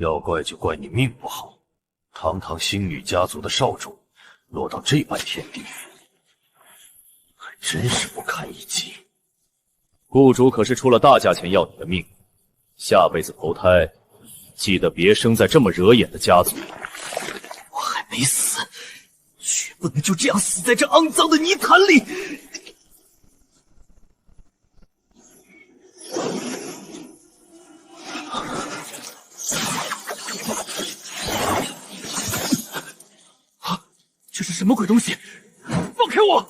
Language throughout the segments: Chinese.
要怪就怪你命不好，堂堂星宇家族的少主，落到这般田地，还真是不堪一击。雇主可是出了大价钱要你的命，下辈子投胎，记得别生在这么惹眼的家族。我还没死，绝不能就这样死在这肮脏的泥潭里！这是什么鬼东西？放开我！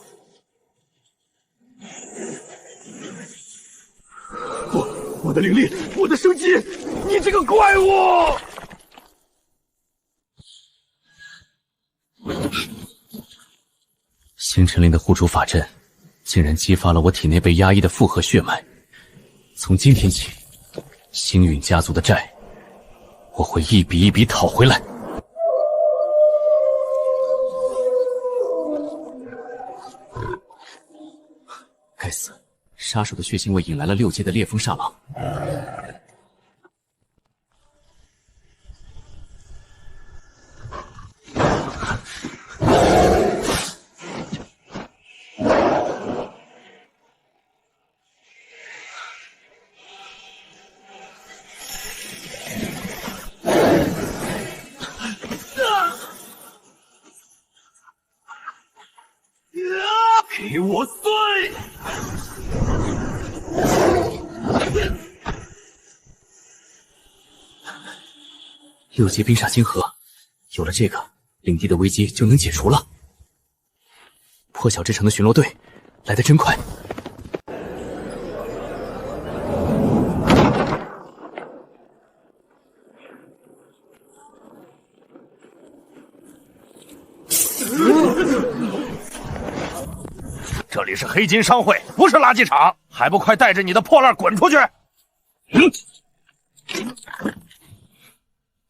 我的灵力，我的生机，你这个怪物！星辰灵的护主法阵，竟然激发了我体内被压抑的复合血脉。从今天起，星陨家族的债，我会一笔一笔讨回来。该死！杀手的血腥味引来了6阶的烈风煞狼。给我碎！6阶冰煞晶核，有了这个，领地的危机就能解除了。破晓之城的巡逻队来得真快。这里是黑金商会，不是垃圾场，还不快带着你的破烂滚出去！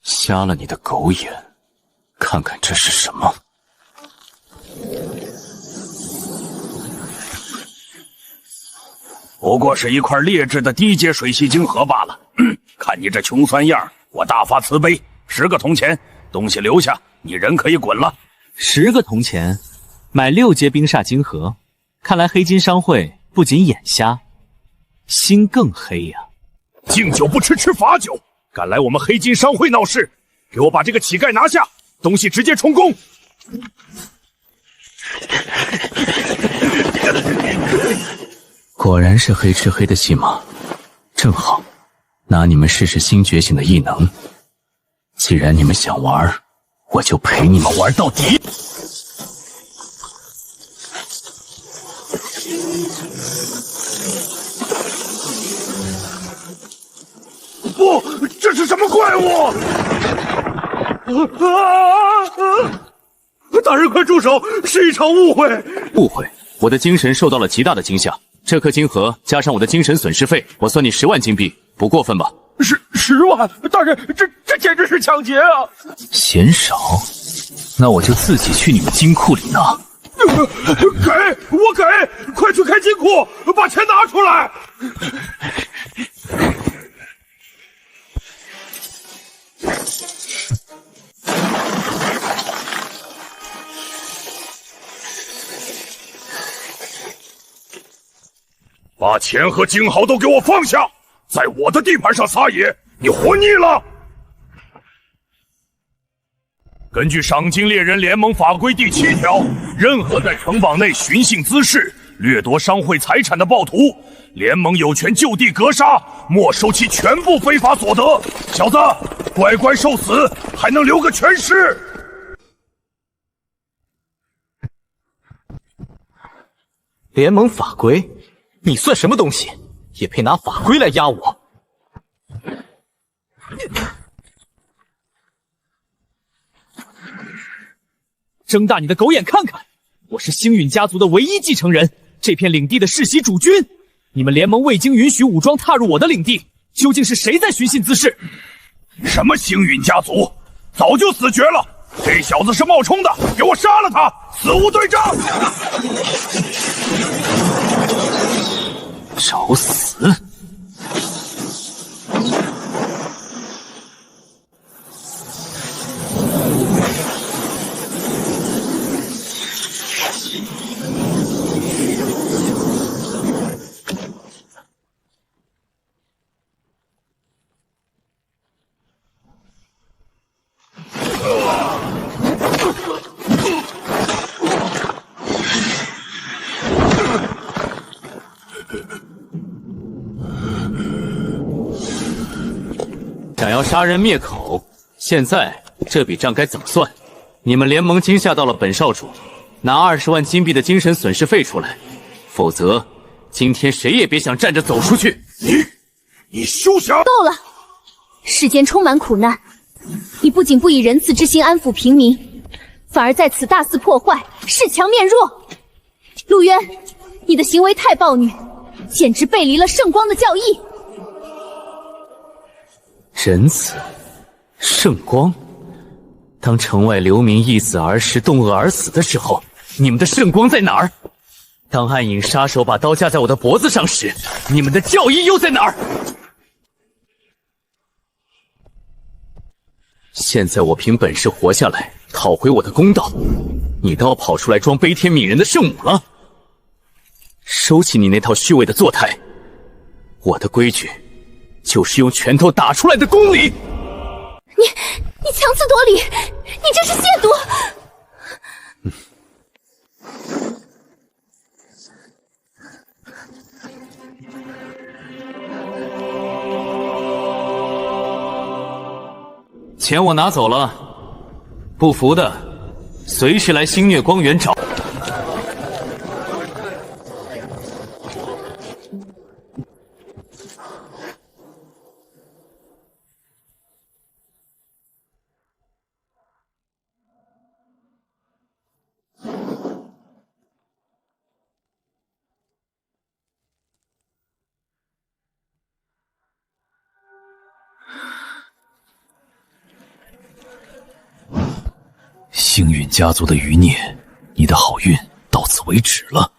瞎了你的狗眼，看看这是什么！不过是一块劣质的低阶水系晶核罢了。看你这穷酸样，我大发慈悲，10个铜钱，东西留下，你人可以滚了。10个铜钱买6阶冰煞晶核，看来黑金商会不仅眼瞎，心更黑呀！敬酒不吃吃罚酒，敢来我们黑金商会闹事，给我把这个乞丐拿下，东西直接充公。果然是黑吃黑的戏码，正好拿你们试试新觉醒的异能。既然你们想玩，我就陪你们玩到底。不，这是什么怪物？大人快住手！是一场误会。误会？我的精神受到了极大的惊吓。这颗晶核加上我的精神损失费，我算你10万金币，不过分吧？10万！大人，这简直是抢劫啊！嫌少？那我就自己去你们金库里拿。我给！快去开金库，把钱拿出来！把钱和金豪都给我放下！在我的地盘上撒野，你活腻了！根据赏金猎人联盟法规第7条，任何在城堡内寻衅滋事、掠夺商会财产的暴徒，联盟有权就地格杀，没收其全部非法所得。小子，乖乖受死，还能留个全尸！联盟法规？你算什么东西？也配拿法规来压我？睁大你的狗眼看看，我是星陨家族的唯一继承人，这片领地的世袭主君。你们联盟未经允许武装踏入我的领地，究竟是谁在寻衅滋事？什么星陨家族？早就死绝了！这小子是冒充的，给我杀了他！死无对证！找死！杀人灭口。现在这笔账该怎么算？你们联盟惊吓到了本少主，拿20万金币的精神损失费出来，否则今天谁也别想站着走出去。你休想！够了！世间充满苦难，你不仅不以仁慈之心安抚平民，反而在此大肆破坏，恃强面弱。陆渊，你的行为太暴虐，简直背离了圣光的教义。仁慈，圣光。当城外流民易死而食，冻饿而死的时候，你们的圣光在哪儿？当暗影杀手把刀架在我的脖子上时，你们的教义又在哪儿？现在我凭本事活下来，讨回我的公道，你都要跑出来装悲天悯人的圣母了？收起你那套虚伪的作态，我的规矩就是用拳头打出来的公理。你强词夺理，你这是亵渎！钱我拿走了，不服的随时来星月光源找。星陨家族的余孽，你的好运到此为止了。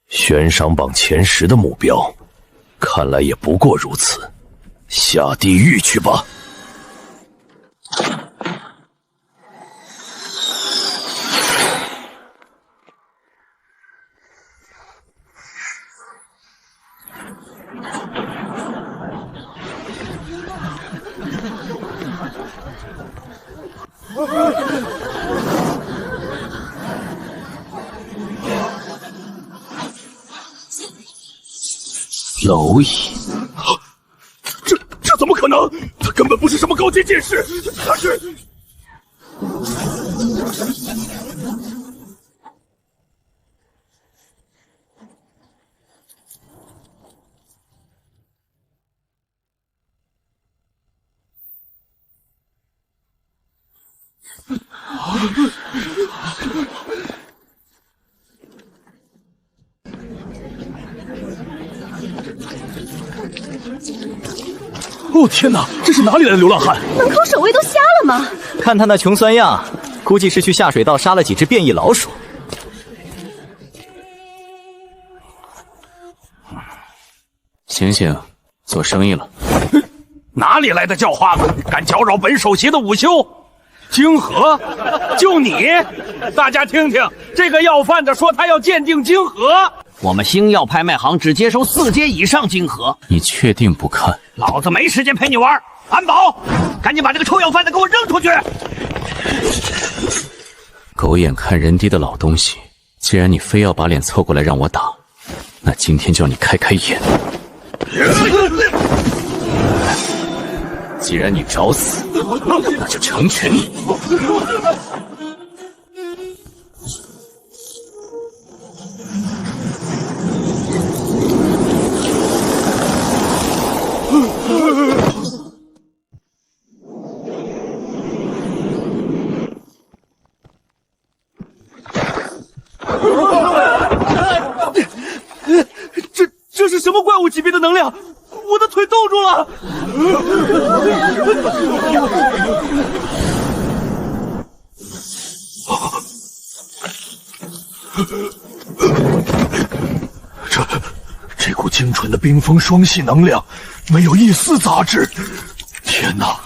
悬赏榜前10的目标，看来也不过如此。下地狱去吧！蝼蚁，这怎么可能？他根本不是什么高阶剑士，他是……哦天哪，这是哪里来的流浪汉？门口守卫都瞎了吗？看他那穷酸样，估计是去下水道杀了几只变异老鼠。醒醒，做生意了。哪里来的叫花子，敢搅扰本首席的午休？晶核，就你！大家听听，这个要饭的说他要鉴定晶核。我们星耀拍卖行只接收4阶以上晶核。你确定不看？老子没时间陪你玩。安保，赶紧把这个臭要饭的给我扔出去！狗眼看人低的老东西，既然你非要把脸凑过来让我打，那今天叫你开开眼。既然你找死，那就成全你。这是什么怪物级别的能量？我的腿冻住了！这股精纯的冰封双系能量，没有一丝杂质。天哪，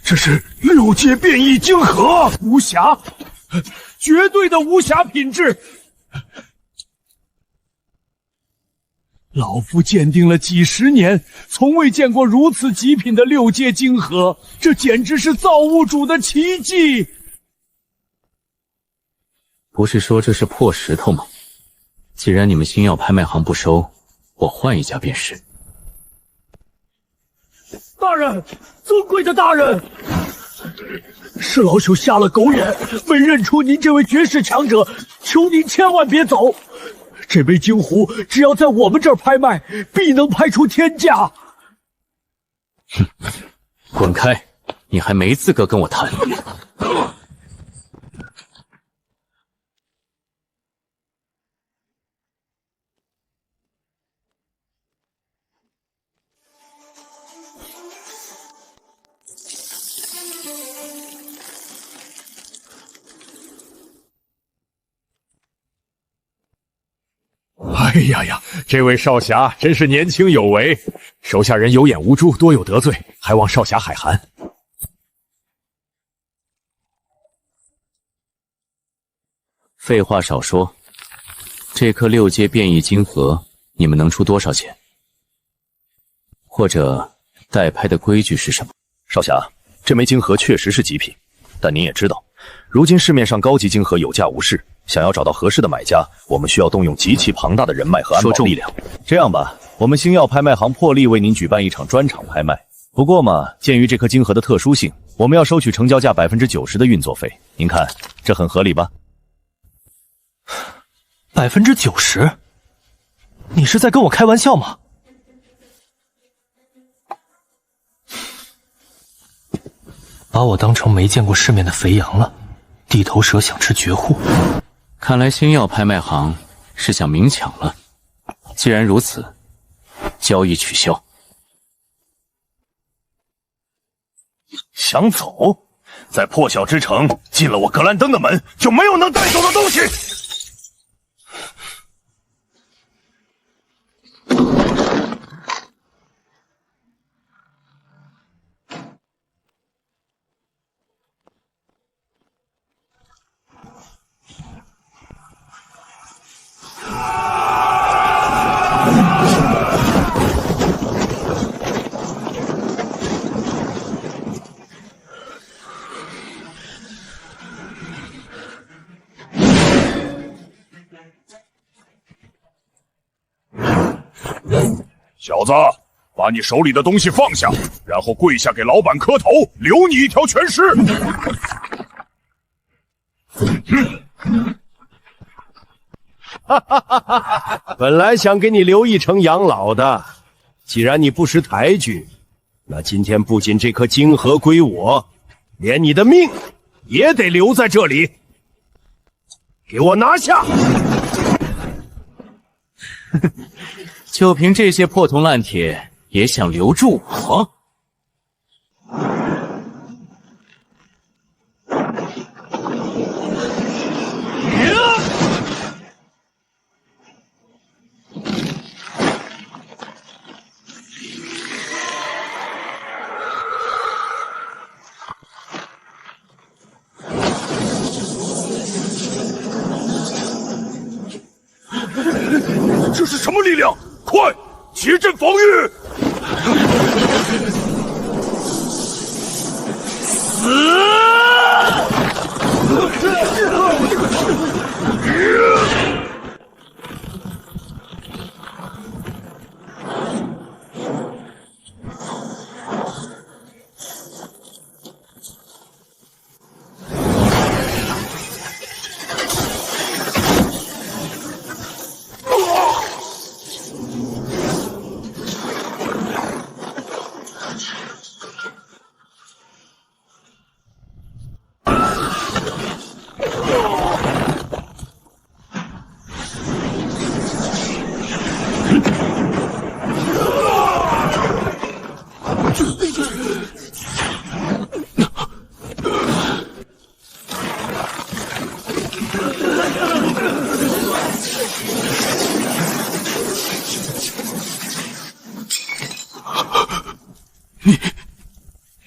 这是6阶变异晶核，无瑕，绝对的无瑕品质。老夫鉴定了几十年，从未见过如此极品的6阶晶核，这简直是造物主的奇迹！不是说这是破石头吗？既然你们星耀拍卖行不收，我换一家便是。大人，尊贵的大人，是老朽瞎了狗眼，没认出您这位绝世强者，求您千万别走。这枚晶壶只要在我们这儿拍卖，必能拍出天价。哼，滚开！你还没资格跟我谈。哎呀呀，这位少侠真是年轻有为，手下人有眼无珠，多有得罪，还望少侠海涵。废话少说，这颗6阶变异晶核，你们能出多少钱？或者代拍的规矩是什么？少侠，这枚晶核确实是极品，但您也知道，如今市面上高级晶核有价无市。想要找到合适的买家，我们需要动用极其庞大的人脉和安保力量。这样吧，我们星耀拍卖行破例为您举办一场专场拍卖。不过嘛，鉴于这颗晶核的特殊性，我们要收取成交价90%的运作费。您看，这很合理吧？90%？你是在跟我开玩笑吗？把我当成没见过世面的肥羊了，地头蛇想吃绝户。看来星耀拍卖行是想明抢了。既然如此，交易取消。想走？在破晓之城进了我格兰登的门，就没有能带走的东西。小子，把你手里的东西放下，然后跪下给老板磕头，留你一条全尸。本来想给你留一成养老的，既然你不识抬举，那今天不仅这颗晶核归我，连你的命也得留在这里。给我拿下！就凭这些破铜烂铁，也想留住我？这是什么力量？快，结阵防御！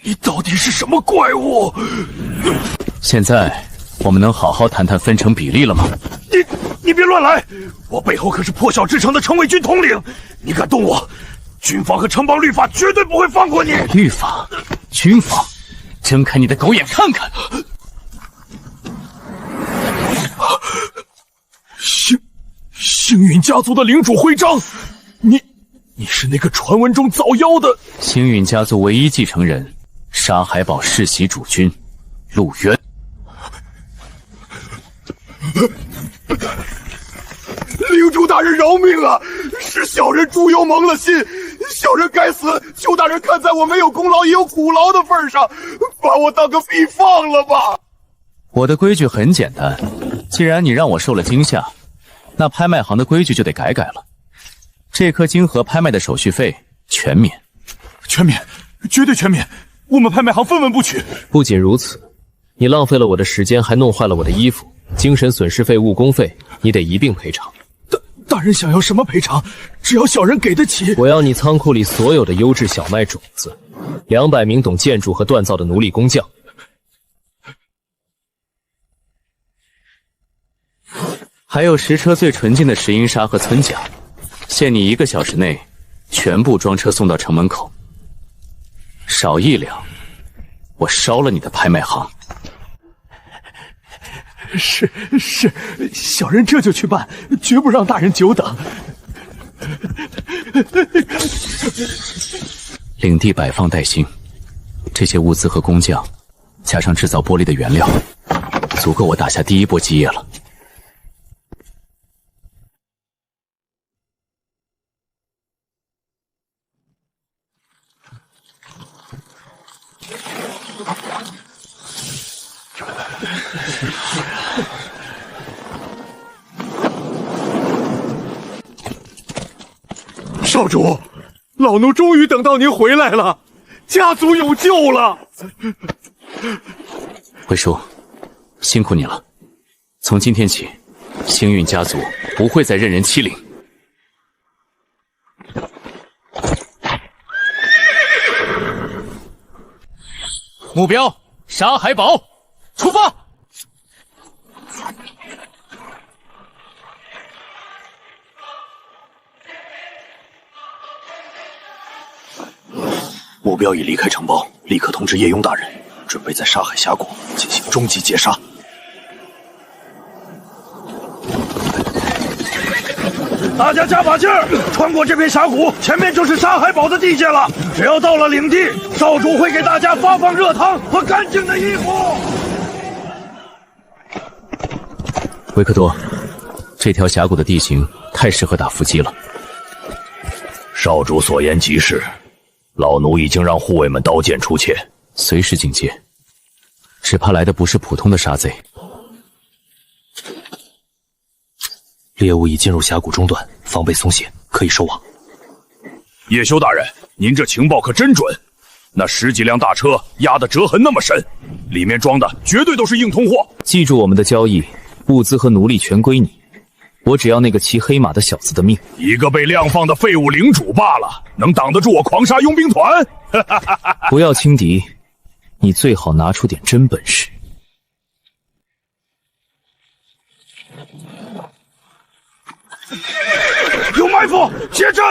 你到底是什么怪物？现在我们能好好谈谈分成比例了吗？你你别乱来！我背后可是破晓之城的城卫军统领，你敢动我，军方和城邦律法绝对不会放过你！律法，军方，睁开你的狗眼看看！星云家族的领主徽章，你是那个传闻中造妖的星云家族唯一继承人，沙海堡世袭主君陆渊。领主大人饶命啊！是小人猪油蒙了心，小人该死，求大人看在我没有功劳也有苦劳的份上，把我当个屁放了吧！我的规矩很简单，既然你让我受了惊吓，那拍卖行的规矩就得改了。这颗金盒拍卖的手续费全免，全免，绝对全免，我们拍卖行分文不取。不仅如此，你浪费了我的时间，还弄坏了我的衣服，精神损失费、误工费，你得一并赔偿。大人想要什么赔偿？只要小人给得起。我要你仓库里所有的优质小麦种子，200名懂建筑和锻造的奴隶工匠。还有10车最纯净的石英砂和村甲，限你1个小时内全部装车送到城门口。少1两，我烧了你的拍卖行。是，小人这就去办，绝不让大人久等。领地摆放待兴，这些物资和工匠，加上制造玻璃的原料，足够我打下第一波基业了。少主，老奴终于等到您回来了，家族有救了。辉叔，辛苦你了。从今天起，星运家族不会再任人欺凌。目标：沙海堡，出发！目标已离开城堡，立刻通知叶雍大人，准备在沙海峡谷进行终极截杀。大家加把劲儿，穿过这片峡谷，前面就是沙海堡的地界了。只要到了领地，少主会给大家发放热汤和干净的衣服。维克多，这条峡谷的地形太适合打伏击了。少主所言极是。老奴已经让护卫们刀剑出鞘，随时警戒，只怕来的不是普通的杀贼。猎物已进入峡谷中段，防备松懈，可以收网。叶修大人，您这情报可真准。那10几辆大车压的折痕那么深，里面装的绝对都是硬通货。记住我们的交易，物资和奴隶全归你。我只要那个骑黑马的小子的命。一个被亮放的废物领主罢了，能挡得住我狂杀佣兵团？不要轻敌，你最好拿出点真本事。有埋伏，接阵！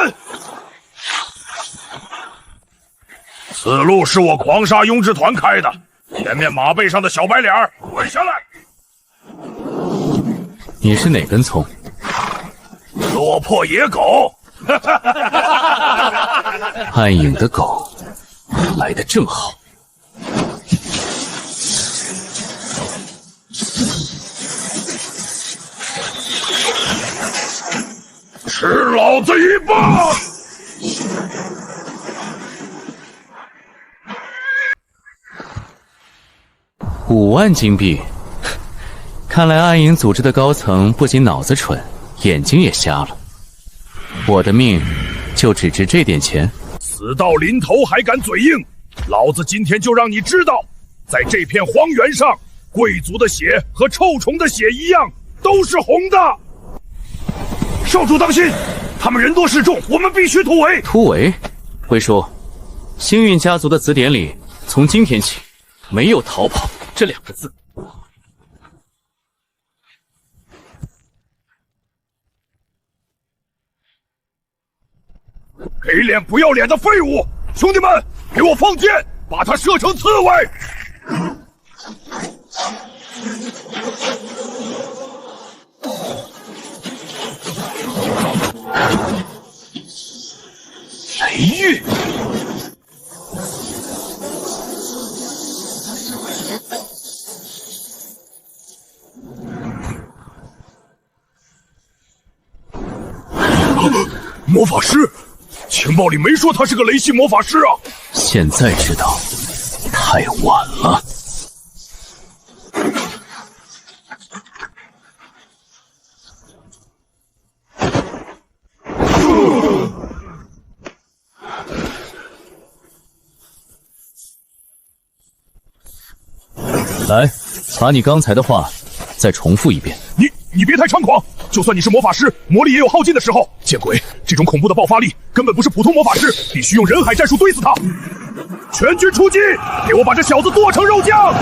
此路是我狂杀庸之团开的，前面马背上的小白脸滚下来！你是哪根葱？落魄野狗！暗影的狗来得正好。吃老子一棒！5万金币，看来暗影组织的高层不仅脑子蠢，眼睛也瞎了。我的命就只值这点钱？死到临头还敢嘴硬，老子今天就让你知道，在这片荒原上，贵族的血和臭虫的血一样，都是红的。少主当心，他们人多势众，我们必须突围。突围？辉叔，星运家族的词典里，从今天起，没有逃跑这2个字。给脸不要脸的废物！兄弟们，给我放箭，把他射成刺猬！雷玉，魔法师，情报里没说他是个雷系魔法师啊！现在知道，太晚了。来，把你刚才的话再重复一遍。你别太猖狂！就算你是魔法师，魔力也有耗尽的时候。见鬼！这种恐怖的爆发力根本不是普通魔法师，必须用人海战术堆死他！全军出击，给我把这小子剁成肉酱！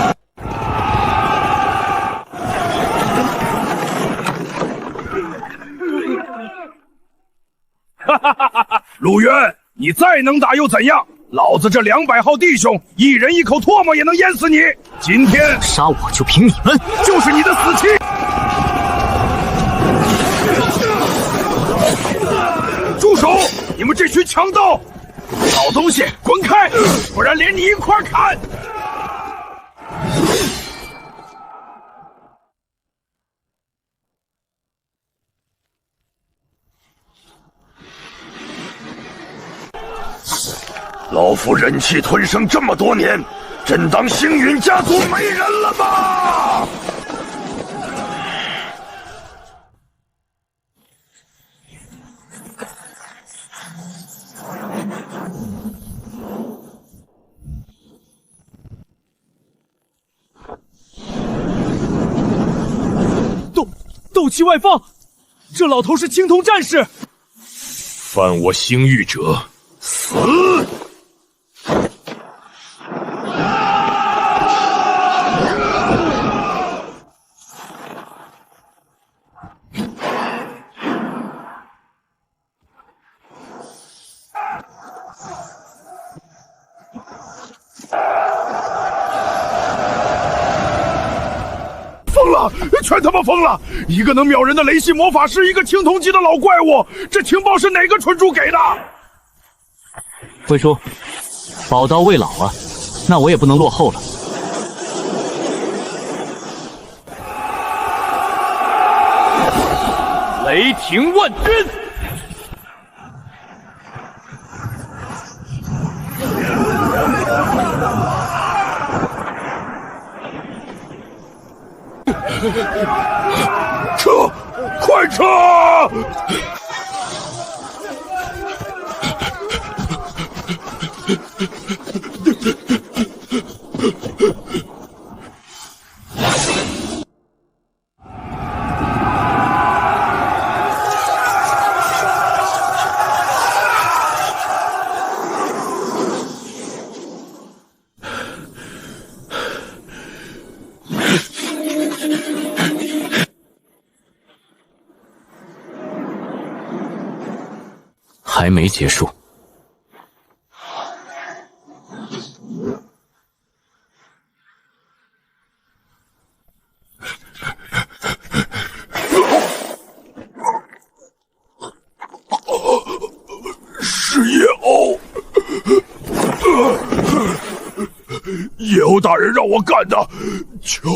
哈哈哈哈哈！陆渊，你再能打又怎样？老子这200号弟兄，一人一口唾沫也能淹死你！今天杀我就凭你们，就是你的死期！住手！你们这群强盗！老东西，滚开！不然连你一块砍！老夫忍气吞声这么多年，真当星陨家族没人了吗？斗气外放，这老头是青铜战士。犯我星域者，死！疯了，全他妈疯了！一个能秒人的雷系魔法师，一个青铜级的老怪物，这情报是哪个蠢猪给的？辉叔，宝刀未老啊，那我也不能落后了。雷霆万钧！撤！快撤！还没结束。是叶欧，叶欧大人让我干的，求。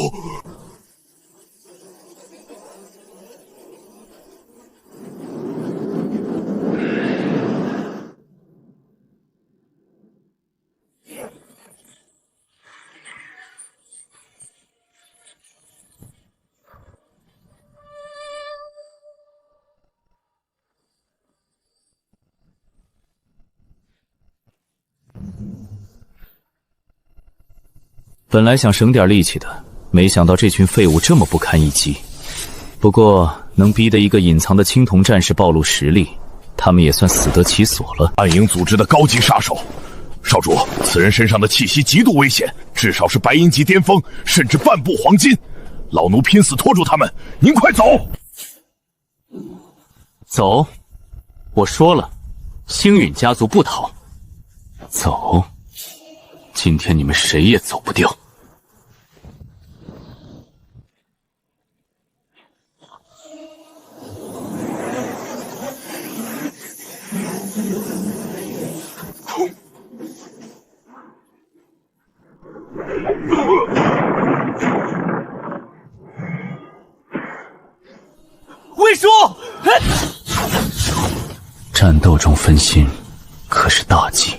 本来想省点力气的，没想到这群废物这么不堪一击。不过能逼得一个隐藏的青铜战士暴露实力，他们也算死得其所了。暗影组织的高级杀手，少主，此人身上的气息极度危险，至少是白银级巅峰，甚至半步黄金。老奴拼死拖住他们，您快走！走，我说了，星陨家族不逃，走。今天你们谁也走不掉。魏叔，战斗中分心可是大忌。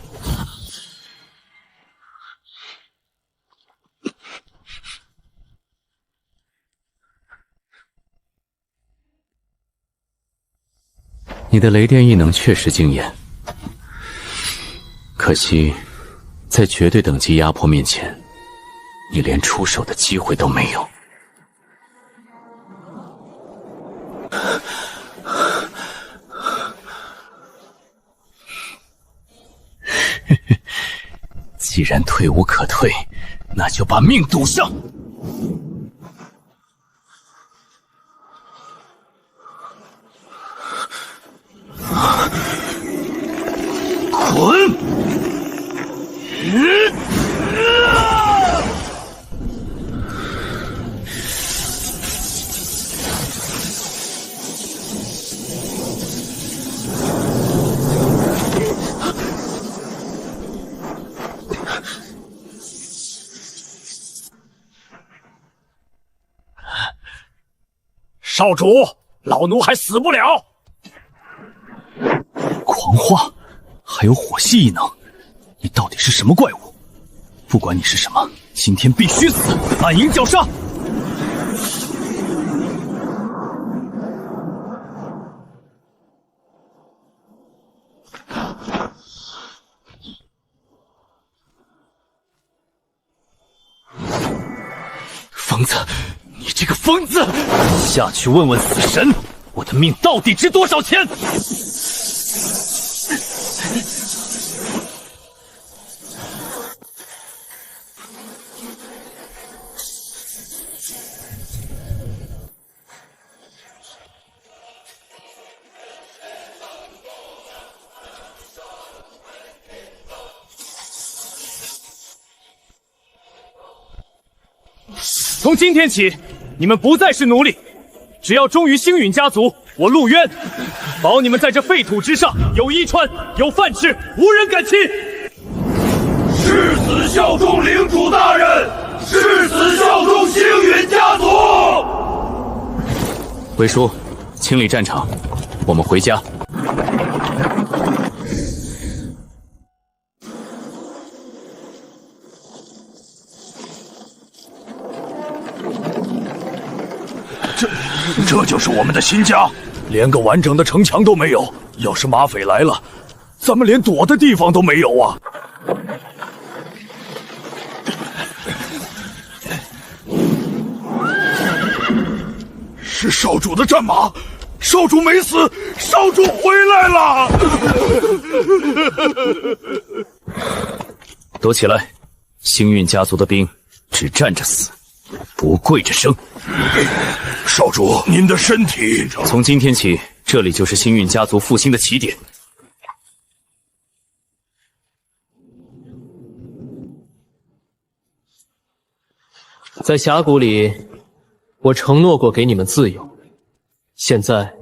你的雷电异能确实惊艳，可惜在绝对等级压迫面前，你连出手的机会都没有。既然退无可退，那就把命赌上。滚！少主，老奴还死不了。狂化，还有火系异能，你到底是什么怪物？不管你是什么，今天必须死！暗影绞杀！疯子！你这个疯子！下去问问死神，我的命到底值多少钱？从今天起，你们不再是奴隶，只要忠于星陨家族，我陆渊保你们在这废土之上有衣穿，有饭吃，无人敢侵。誓死效忠领主大人，誓死效忠星陨家族。魏叔，清理战场，我们回家。这就是我们的新家，连个完整的城墙都没有。要是马匪来了，咱们连躲的地方都没有啊！是少主的战马，少主没死，少主回来了！都起来！星运家族的兵只站着死，不跪着生。少主，您的身体……从今天起，这里就是星运家族复兴的起点。在峡谷里，我承诺过给你们自由，现在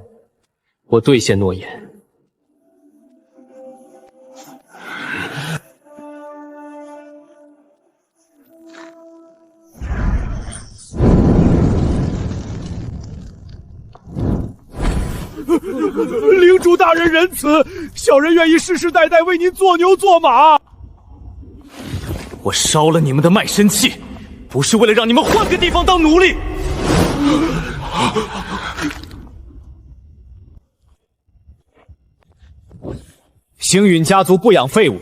我兑现诺言。领主大人仁慈，小人愿意世世代代为您做牛做马。我烧了你们的卖身契，不是为了让你们换个地方当奴隶。星陨家族不养废物，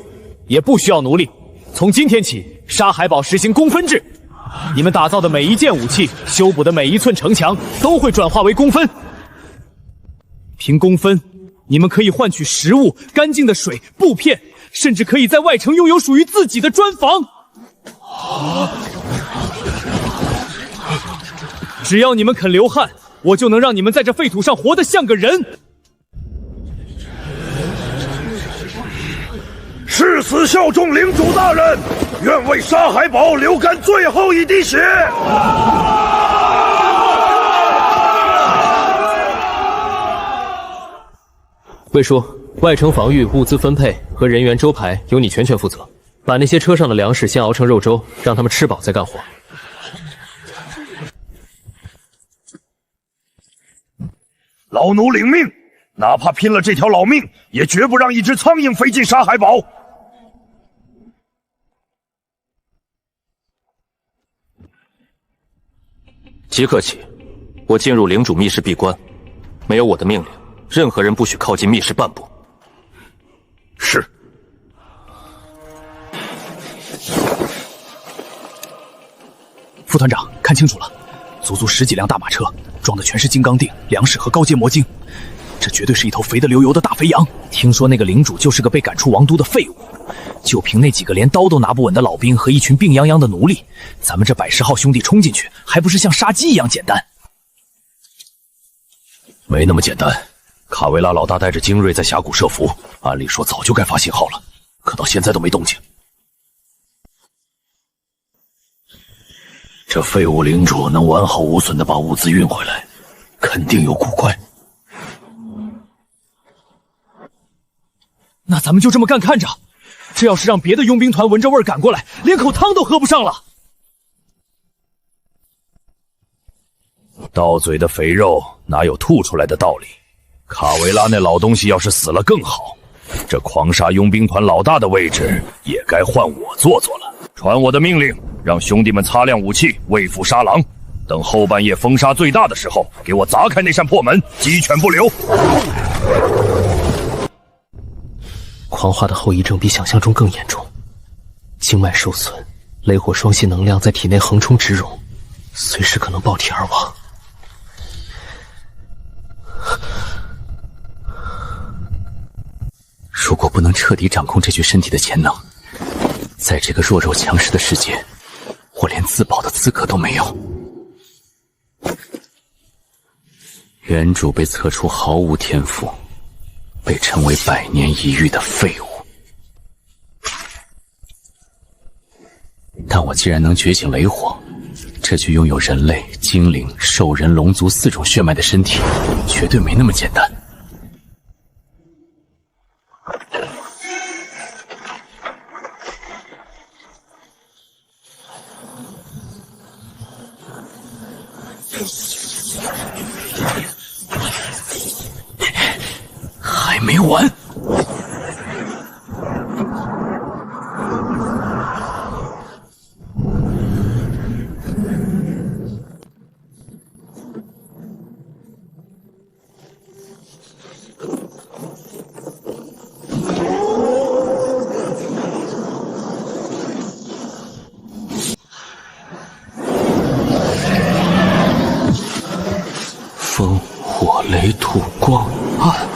也不需要奴隶。从今天起，沙海堡实行公分制，你们打造的每一件武器，修补的每一寸城墙，都会转化为公分。凭公分，你们可以换取食物、干净的水、布片，甚至可以在外城拥有属于自己的砖房。只要你们肯流汗，我就能让你们在这废土上活得像个人。誓死效忠领主大人，愿为沙海堡流干最后一滴血。魏叔，外城防御、物资分配和人员周排由你全权负责。把那些车上的粮食先熬成肉粥，让他们吃饱再干活。老奴领命，哪怕拼了这条老命，也绝不让一只苍蝇飞进沙海堡。即刻起，我进入领主密室闭关，没有我的命令，任何人不许靠近密室半步。是。副团长，看清楚了，足足10几辆大马车，装的全是金刚锭、粮食和高阶魔晶，这绝对是一头肥得流油的大肥羊。听说那个领主就是个被赶出王都的废物，就凭那几个连刀都拿不稳的老兵和一群病殃殃的奴隶，咱们这110号兄弟冲进去，还不是像杀鸡一样简单？没那么简单。卡维拉老大带着精锐在峡谷设伏，按理说早就该发信号了，可到现在都没动静。这废物领主能完好无损地把物资运回来，肯定有古怪。那咱们就这么干看着，这要是让别的佣兵团闻着味儿赶过来，连口汤都喝不上了。到嘴的肥肉哪有吐出来的道理？卡维拉那老东西要是死了更好，这狂杀佣兵团老大的位置也该换我坐坐了。传我的命令，让兄弟们擦亮武器，为父杀狼。等后半夜风沙最大的时候，给我砸开那扇破门，鸡犬不留。狂化的后遗症比想象中更严重，经脉受损，雷火双系能量在体内横冲直涌，随时可能爆体而亡。如果不能彻底掌控这具身体的潜能，在这个弱肉强食的世界，我连自保的资格都没有。原主被测出毫无天赋，被称为100年一遇的废物。但我既然能觉醒雷火，这具拥有人类、精灵、兽人、龙族4种血脉的身体，绝对没那么简单。还没完！风、火、雷、土、光、暗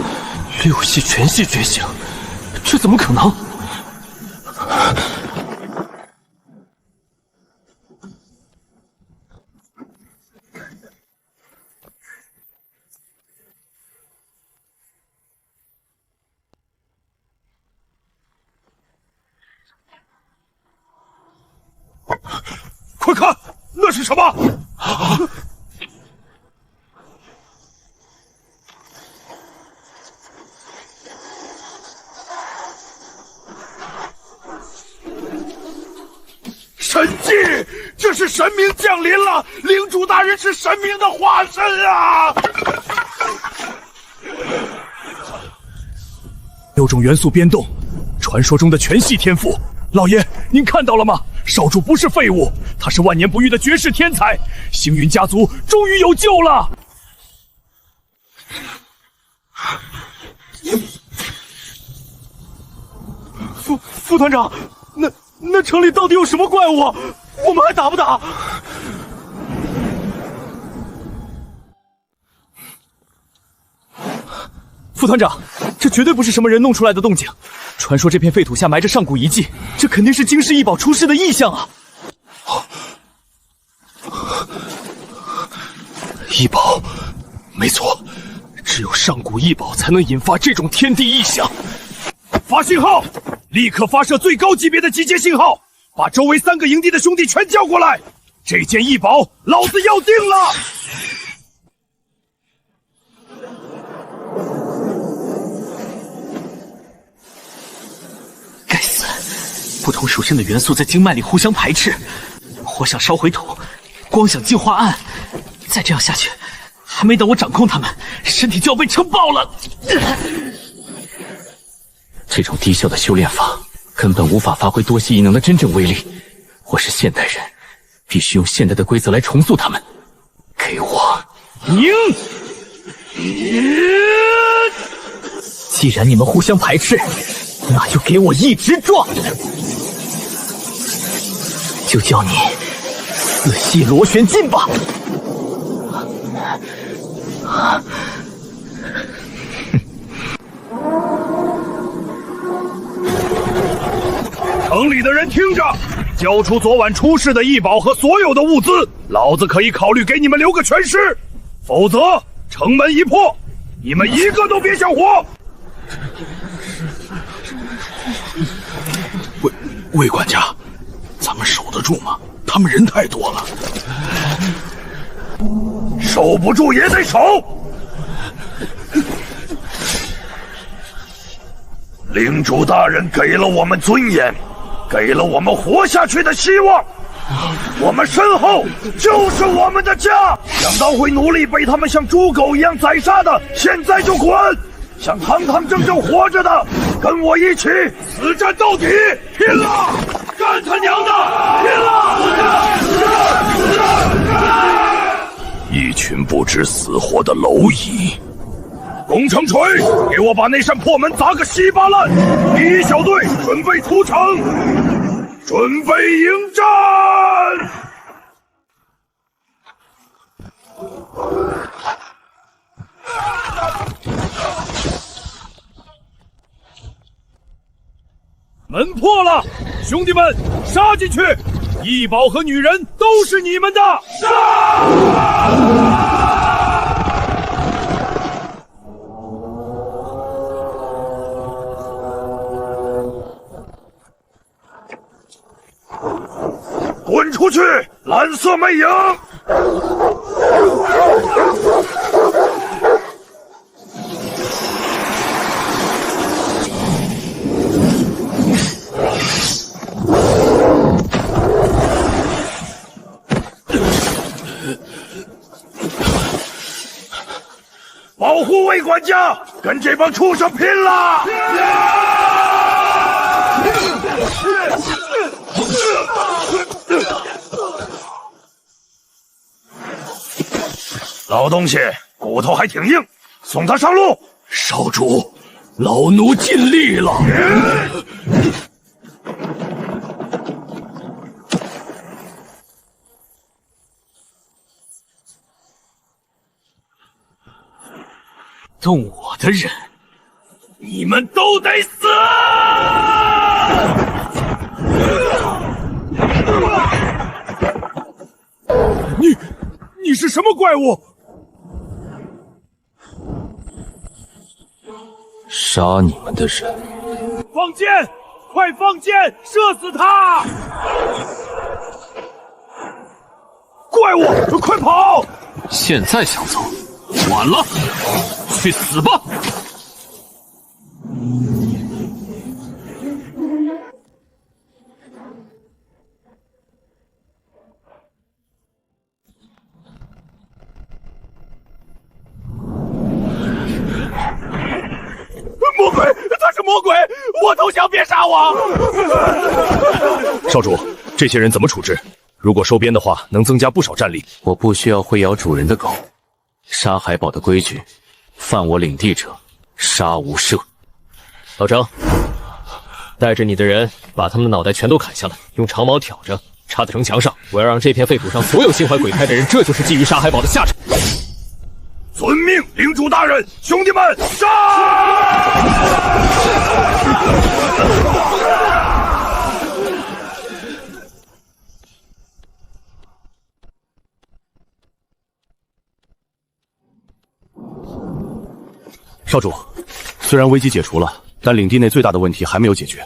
，6系全系觉醒，这怎么可能？快看，那是什么？神迹！这是神明降临了，领主大人是神明的化身啊！6种元素变动，传说中的全系天赋。老爷，您看到了吗？少主不是废物，他是万年不遇的绝世天才，星云家族终于有救了！副团长，那城里到底有什么怪物？我们还打不打？副团长，这绝对不是什么人弄出来的动静。传说这片废土下埋着上古遗迹，这肯定是惊世异宝出世的异象啊！异宝，没错，只有上古异宝才能引发这种天地异象。发信号，立刻发射最高级别的集结信号，把周围3个营地的兄弟全叫过来。这件异宝，老子要定了！该死！不同属性的元素在经脉里互相排斥，火想烧回土，光想净化暗。再这样下去，还没等我掌控他们，身体就要被撑爆了。这种低效的修炼法根本无法发挥多系异能的真正威力。我是现代人，必须用现代的规则来重塑他们。给我赢！既然你们互相排斥，那就给我一直撞！就叫你四系螺旋劲吧！城里的人听着，交出昨晚出事的异宝和所有的物资，老子可以考虑给你们留个全尸，否则城门一破，你们一个都别想活！魏管家，咱们守得住吗？他们人太多了，守不住也得守。领主大人给了我们尊严，给了我们活下去的希望。我们身后就是我们的家。想到会努力被他们像猪狗一样宰杀的，现在就滚！想堂堂正正活着的，跟我一起死战到底！拼了！干他娘的！拼了！一群不知死活的蝼蚁！工程锤，给我把那扇破门砸个稀巴烂！第1小队准备出城，准备迎战！门破了，兄弟们，杀进去！异宝和女人都是你们的！杀！滚出去！蓝色魅影！保护魏管家，跟这帮畜生拼了！老东西，骨头还挺硬，送他上路。少主，老奴尽力了。动我的人，你们都得死！你是什么怪物？杀你们的人！放箭！快放箭，射死他！怪物，快跑！现在想走，晚了，去死吧！魔鬼，他是魔鬼！我投降，别杀我！少主，这些人怎么处置？如果收编的话，能增加不少战力。我不需要会咬主人的狗。杀海堡的规矩，犯我领地者，杀无赦。老张，带着你的人把他们的脑袋全都砍下来，用长矛挑着，插在城墙上。我要让这片废土上所有心怀鬼胎的人，这就是觊觎杀海堡的下场。遵命，领主大人，兄弟们，杀！少主，虽然危机解除了，但领地内最大的问题还没有解决，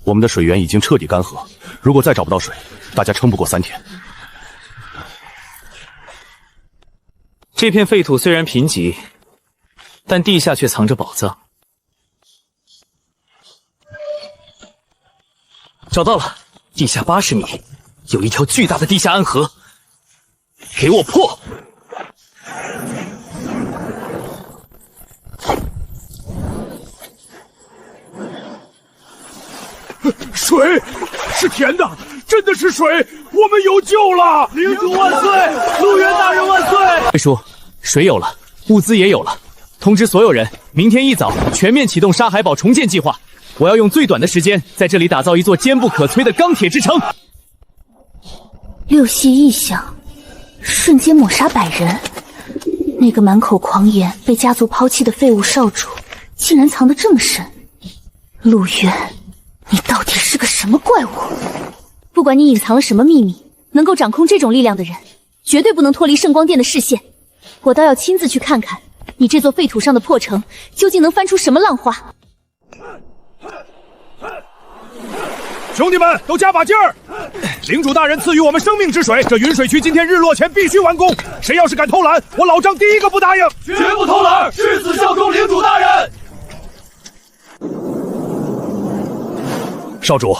我们的水源已经彻底干涸，如果再找不到水，大家撑不过3天。这片废土虽然贫瘠，但地下却藏着宝藏。找到了，地下80米有一条巨大的地下暗河，给我破！水是甜的，真的是水，我们有救了！领主万岁，陆渊大人万岁！魏叔，水有了，物资也有了，通知所有人，明天一早全面启动沙海堡重建计划。我要用最短的时间在这里打造一座坚不可摧的钢铁之城。六系异象，瞬间抹杀100人。那个满口狂言、被家族抛弃的废物少主，竟然藏得这么深。陆渊，你到底是个什么怪物？不管你隐藏了什么秘密，能够掌控这种力量的人，绝对不能脱离圣光殿的视线。我倒要亲自去看看，你这座废土上的破城究竟能翻出什么浪花。兄弟们都加把劲儿！领主大人赐予我们生命之水，这云水区今天日落前必须完工。谁要是敢偷懒，我老张第一个不答应！绝不偷懒，誓死效忠领主大人。少主，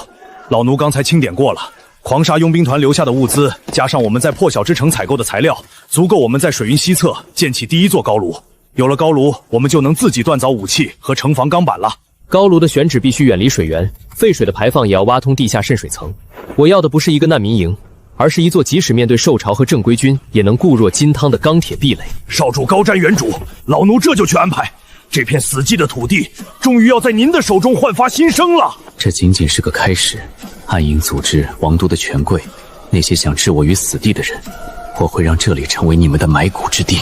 老奴刚才清点过了，狂沙佣兵团留下的物资，加上我们在破晓之城采购的材料，足够我们在水云西侧建起第1座高炉。有了高炉，我们就能自己锻造武器和城防钢板了。高炉的选址必须远离水源，废水的排放也要挖通地下渗水层。我要的不是一个难民营，而是一座即使面对兽潮和正规军也能固若金汤的钢铁壁垒。少主高瞻远瞩，老奴这就去安排。这片死寂的土地，终于要在您的手中焕发新生了。这仅仅是个开始，暗影组织王都的权贵，那些想置我于死地的人，我会让这里成为你们的埋骨之地。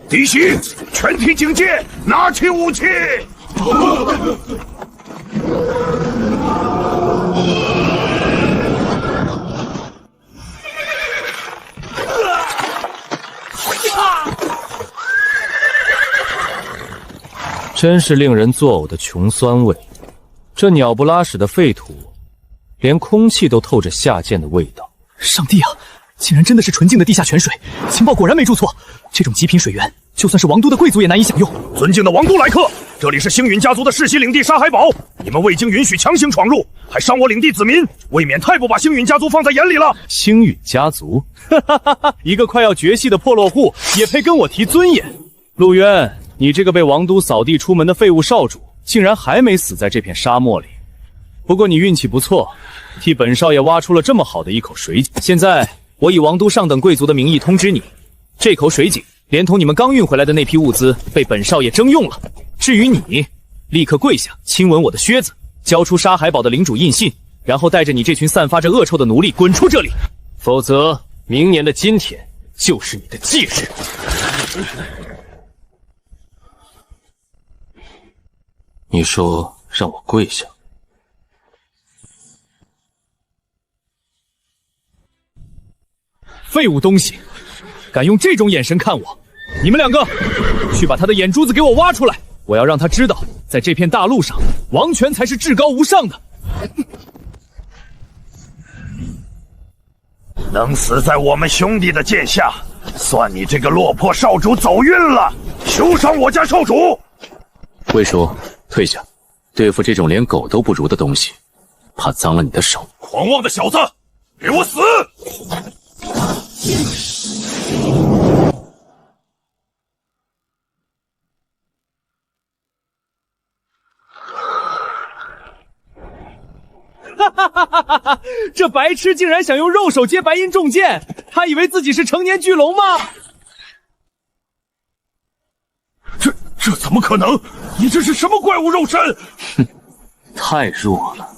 敌袭！全体警戒，拿起武器！真是令人作呕的穷酸味。这鸟不拉屎的废土，连空气都透着下贱的味道。上帝啊！竟然真的是纯净的地下泉水，情报果然没注错。这种极品水源，就算是王都的贵族也难以享用。尊敬的王都来客，这里是星陨家族的世袭领地沙海堡，你们未经允许强行闯入，还伤我领地子民，未免太不把星陨家族放在眼里了。星陨家族，一个快要绝迹的破落户，也配跟我提尊严？陆渊，你这个被王都扫地出门的废物少主，竟然还没死在这片沙漠里。不过你运气不错，替本少爷挖出了这么好的一口水井。现在我以王都上等贵族的名义通知你，这口水井连同你们刚运回来的那批物资被本少爷征用了。至于你，立刻跪下亲吻我的靴子，交出沙海堡的领主印信，然后带着你这群散发着恶臭的奴隶滚出这里，否则明年的今天就是你的忌日。你说让我跪下？废物东西，敢用这种眼神看我！你们2个，去把他的眼珠子给我挖出来！我要让他知道，在这片大陆上，王权才是至高无上的。能死在我们兄弟的剑下，算你这个落魄少主走运了！休伤我家少主！魏叔，退下！对付这种连狗都不如的东西，怕脏了你的手。狂妄的小子，给我死！哈！这白痴竟然想用肉手接白银重剑，他以为自己是成年巨龙吗？这怎么可能？你这是什么怪物肉身？哼，太弱了。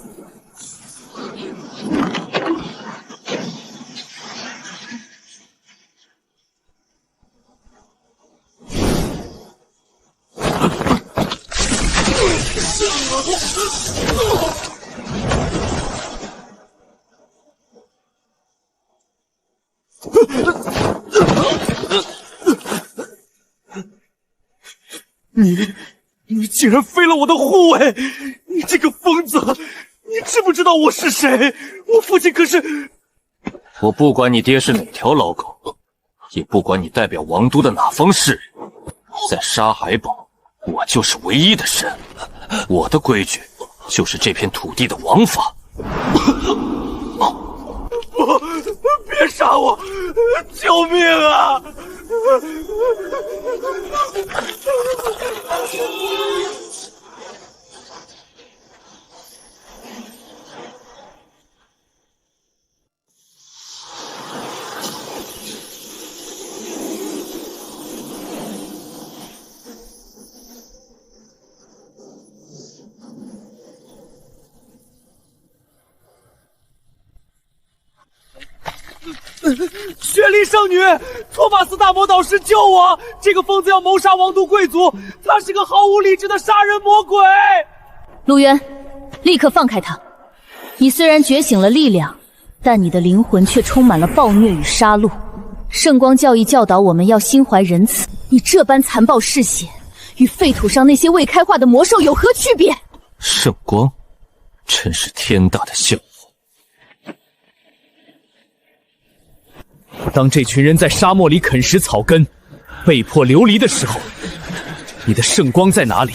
你竟然废了我的护卫！你这个疯子！你知不知道我是谁？我父亲可是……我不管你爹是哪条老狗，也不管你代表王都的哪方士人，在沙海堡，我就是唯一的神。我的规矩就是这片土地的王法。不，别杀我！救命啊！雪莉圣女，托马斯大魔导师救我！这个疯子要谋杀王都贵族，他是个毫无理智的杀人魔鬼！陆渊，立刻放开他！你虽然觉醒了力量，但你的灵魂却充满了暴虐与杀戮。圣光教义教导我们要心怀仁慈，你这般残暴嗜血，与废土上那些未开化的魔兽有何区别？圣光，真是天大的笑话！当这群人在沙漠里啃食草根，被迫流离的时候，你的圣光在哪里？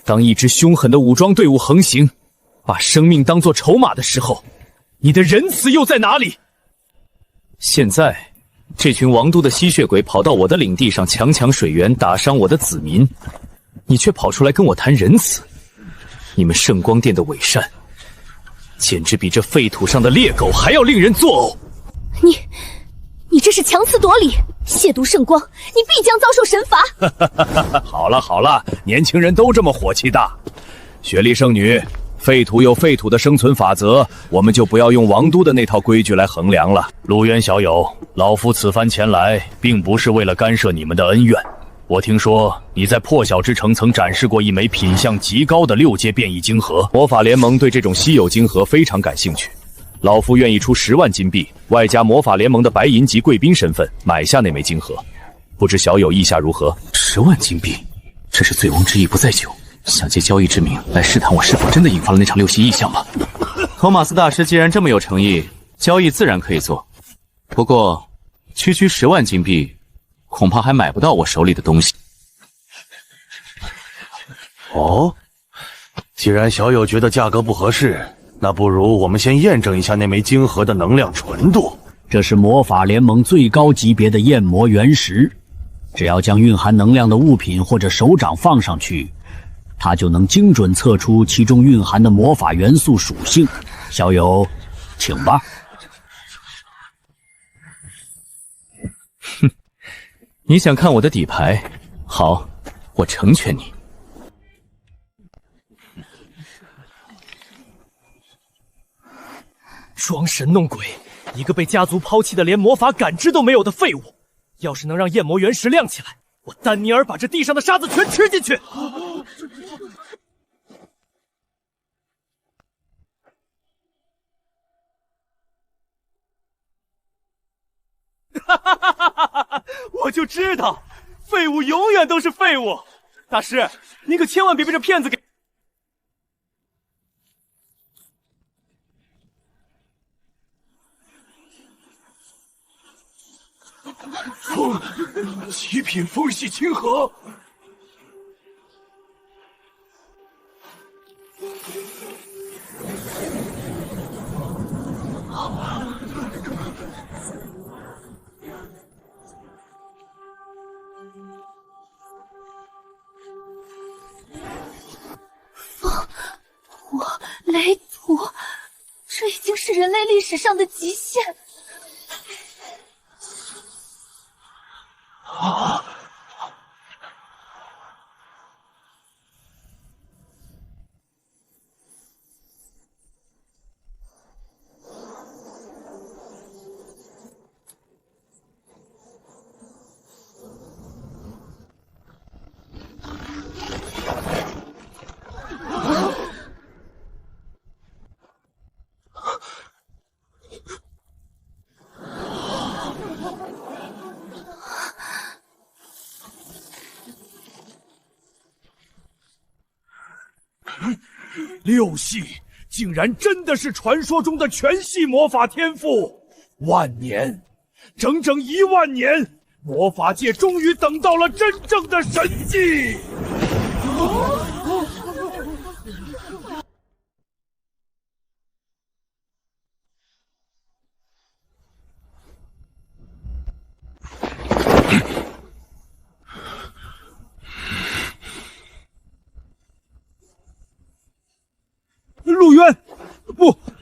当一支凶狠的武装队伍横行，把生命当作筹码的时候，你的仁慈又在哪里？现在，这群王都的吸血鬼跑到我的领地上强抢水源，打伤我的子民，你却跑出来跟我谈仁慈。你们圣光殿的伪善，简直比这废土上的猎狗还要令人作呕。你这是强词夺理，亵渎圣光，你必将遭受神罚。好了好了，年轻人都这么火气大。雪莉圣女，废土有废土的生存法则，我们就不要用王都的那套规矩来衡量了。陆渊小友，老夫此番前来，并不是为了干涉你们的恩怨。我听说你在破晓之城曾展示过一枚品相极高的6阶变异晶核，魔法联盟对这种稀有晶核非常感兴趣。老夫愿意出10万金币，外加魔法联盟的白银级贵宾身份，买下那枚晶核。不知小友意下如何？10万金币，这是醉翁之意不在酒，想借交易之名来试探我是否真的引发了那场6系异象吧。托马斯大师既然这么有诚意，交易自然可以做。不过，区10万金币，恐怕还买不到我手里的东西。哦，既然小友觉得价格不合适，那不如我们先验证一下那枚晶核的能量纯度。这是魔法联盟最高级别的焰魔原石，只要将蕴含能量的物品或者手掌放上去，它就能精准测出其中蕴含的魔法元素属性。小友，请吧。哼，你想看我的底牌？好，我成全你。装神弄鬼，一个被家族抛弃的连魔法感知都没有的废物，要是能让焰魔原石亮起来，我丹尼尔把这地上的沙子全吃进去。哈哈哈哈哈！我就知道，废物永远都是废物。大师，您可千万别被这骗子给……极品风系晶核。雷土，这已经是人类历史上的极限。啊！六系竟然真的是传说中的全系魔法天赋！万年，整整10000年，魔法界终于等到了真正的神迹！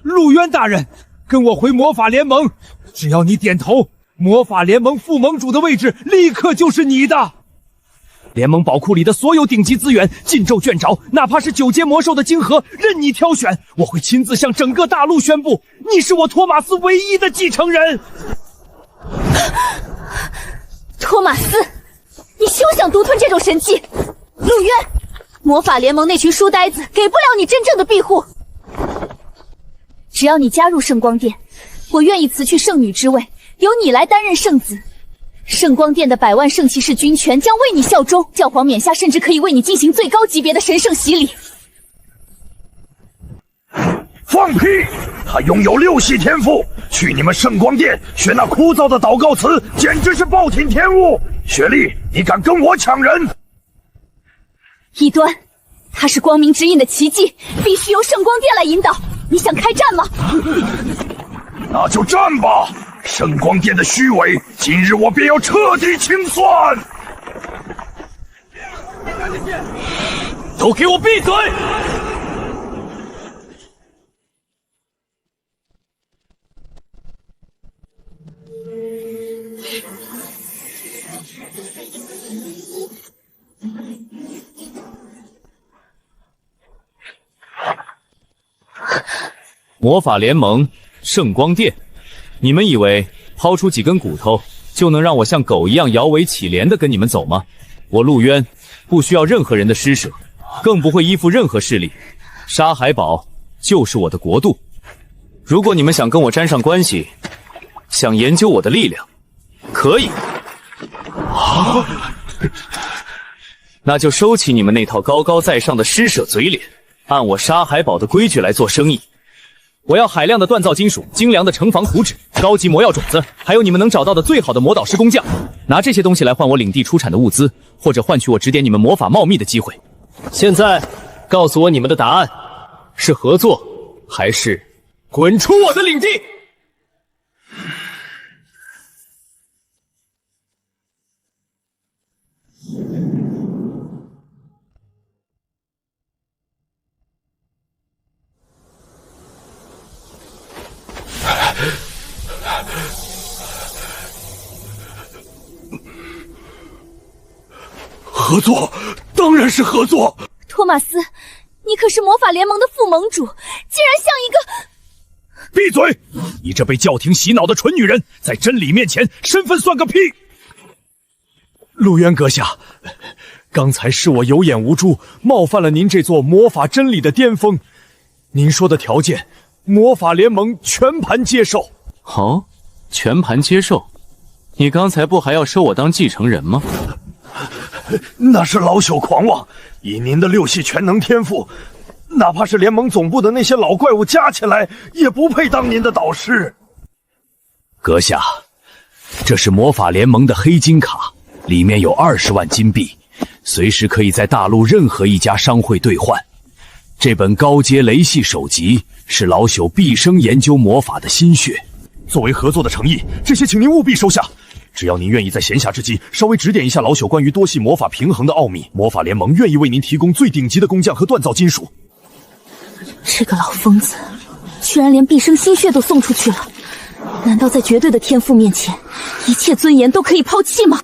陆渊大人，跟我回魔法联盟，只要你点头，魔法联盟副盟主的位置立刻就是你的。联盟宝库里的所有顶级资源、禁咒卷轴，哪怕是9阶魔兽的晶核，任你挑选。我会亲自向整个大陆宣布，你是我托马斯唯一的继承人。托马斯，你休想独吞这种神器！陆渊，魔法联盟那群书呆子给不了你真正的庇护。只要你加入圣光殿，我愿意辞去圣女之位，由你来担任圣子。圣光殿的100万圣骑士军权将为你效忠，教皇冕下甚至可以为你进行最高级别的神圣洗礼。放屁！他拥有6系天赋，去你们圣光殿学那枯燥的祷告词，简直是暴殄天物！雪莉，你敢跟我抢人？异端，他是光明之印的奇迹，必须由圣光殿来引导。你想开战吗？那就战吧！圣光殿的虚伪，今日我便要彻底清算！都给我闭嘴！魔法联盟，圣光殿，你们以为抛出几根骨头就能让我像狗一样摇尾乞怜的跟你们走吗？我陆渊不需要任何人的施舍，更不会依附任何势力。沙海堡就是我的国度。如果你们想跟我沾上关系，想研究我的力量，可以。那就收起你们那套高高在上的施舍嘴脸，按我沙海堡的规矩来做生意。我要海量的锻造金属、精良的城防图纸、高级魔药种子，还有你们能找到的最好的魔导师工匠。拿这些东西来换我领地出产的物资，或者换取我指点你们魔法茂密的机会。现在，告诉我你们的答案：是合作，还是滚出我的领地？合作，当然是合作。托马斯，你可是魔法联盟的副盟主，竟然像一个……闭嘴！你这被教廷洗脑的蠢女人，在真理面前，身份算个屁！陆渊阁下，刚才是我有眼无珠，冒犯了您这座魔法真理的巅峰。您说的条件，魔法联盟全盘接受。哦，全盘接受？你刚才不还要收我当继承人吗？那是老朽狂妄，以您的6系全能天赋，哪怕是联盟总部的那些老怪物加起来，也不配当您的导师。阁下，这是魔法联盟的黑金卡，里面有20万金币，随时可以在大陆任何一家商会兑换。这本高阶雷系首集是老朽毕生研究魔法的心血。作为合作的诚意，这些请您务必收下。只要您愿意在闲暇之际稍微指点一下老朽关于多系魔法平衡的奥秘，魔法联盟愿意为您提供最顶级的工匠和锻造金属。这个老疯子，居然连毕生心血都送出去了，难道在绝对的天赋面前，一切尊严都可以抛弃吗？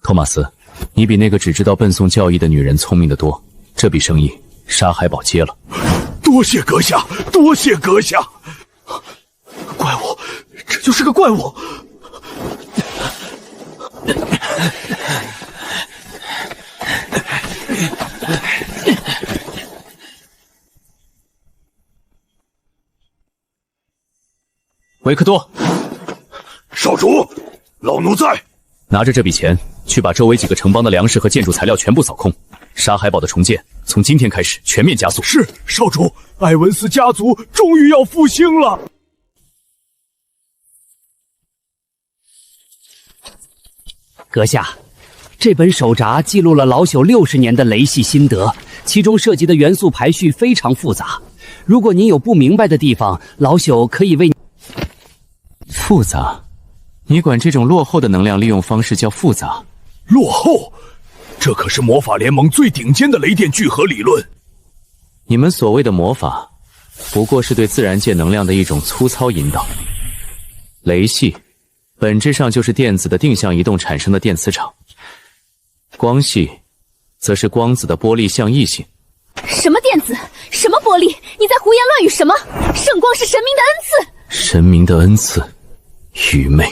托马斯，你比那个只知道笨诵教义的女人聪明得多，这笔生意沙海堡接了。多谢阁下，多谢阁下。怪物，这就是个怪物。维克多，少主，老奴在。拿着这笔钱去把周围几个城邦的粮食和建筑材料全部扫空。沙海堡的重建从今天开始全面加速。是，少主，埃文斯家族终于要复兴了。阁下，这本手札记录了老朽60年的雷系心得，其中涉及的元素排序非常复杂。如果您有不明白的地方，老朽可以为您。复杂？你管这种落后的能量利用方式叫复杂？落后？这可是魔法联盟最顶尖的雷电聚合理论。你们所谓的魔法，不过是对自然界能量的一种粗糙引导。雷系本质上就是电子的定向移动产生的电磁场，光系则是光子的波粒向异性。什么电子？什么玻璃？你在胡言乱语什么？圣光是神明的恩赐。神明的恩赐，愚昧。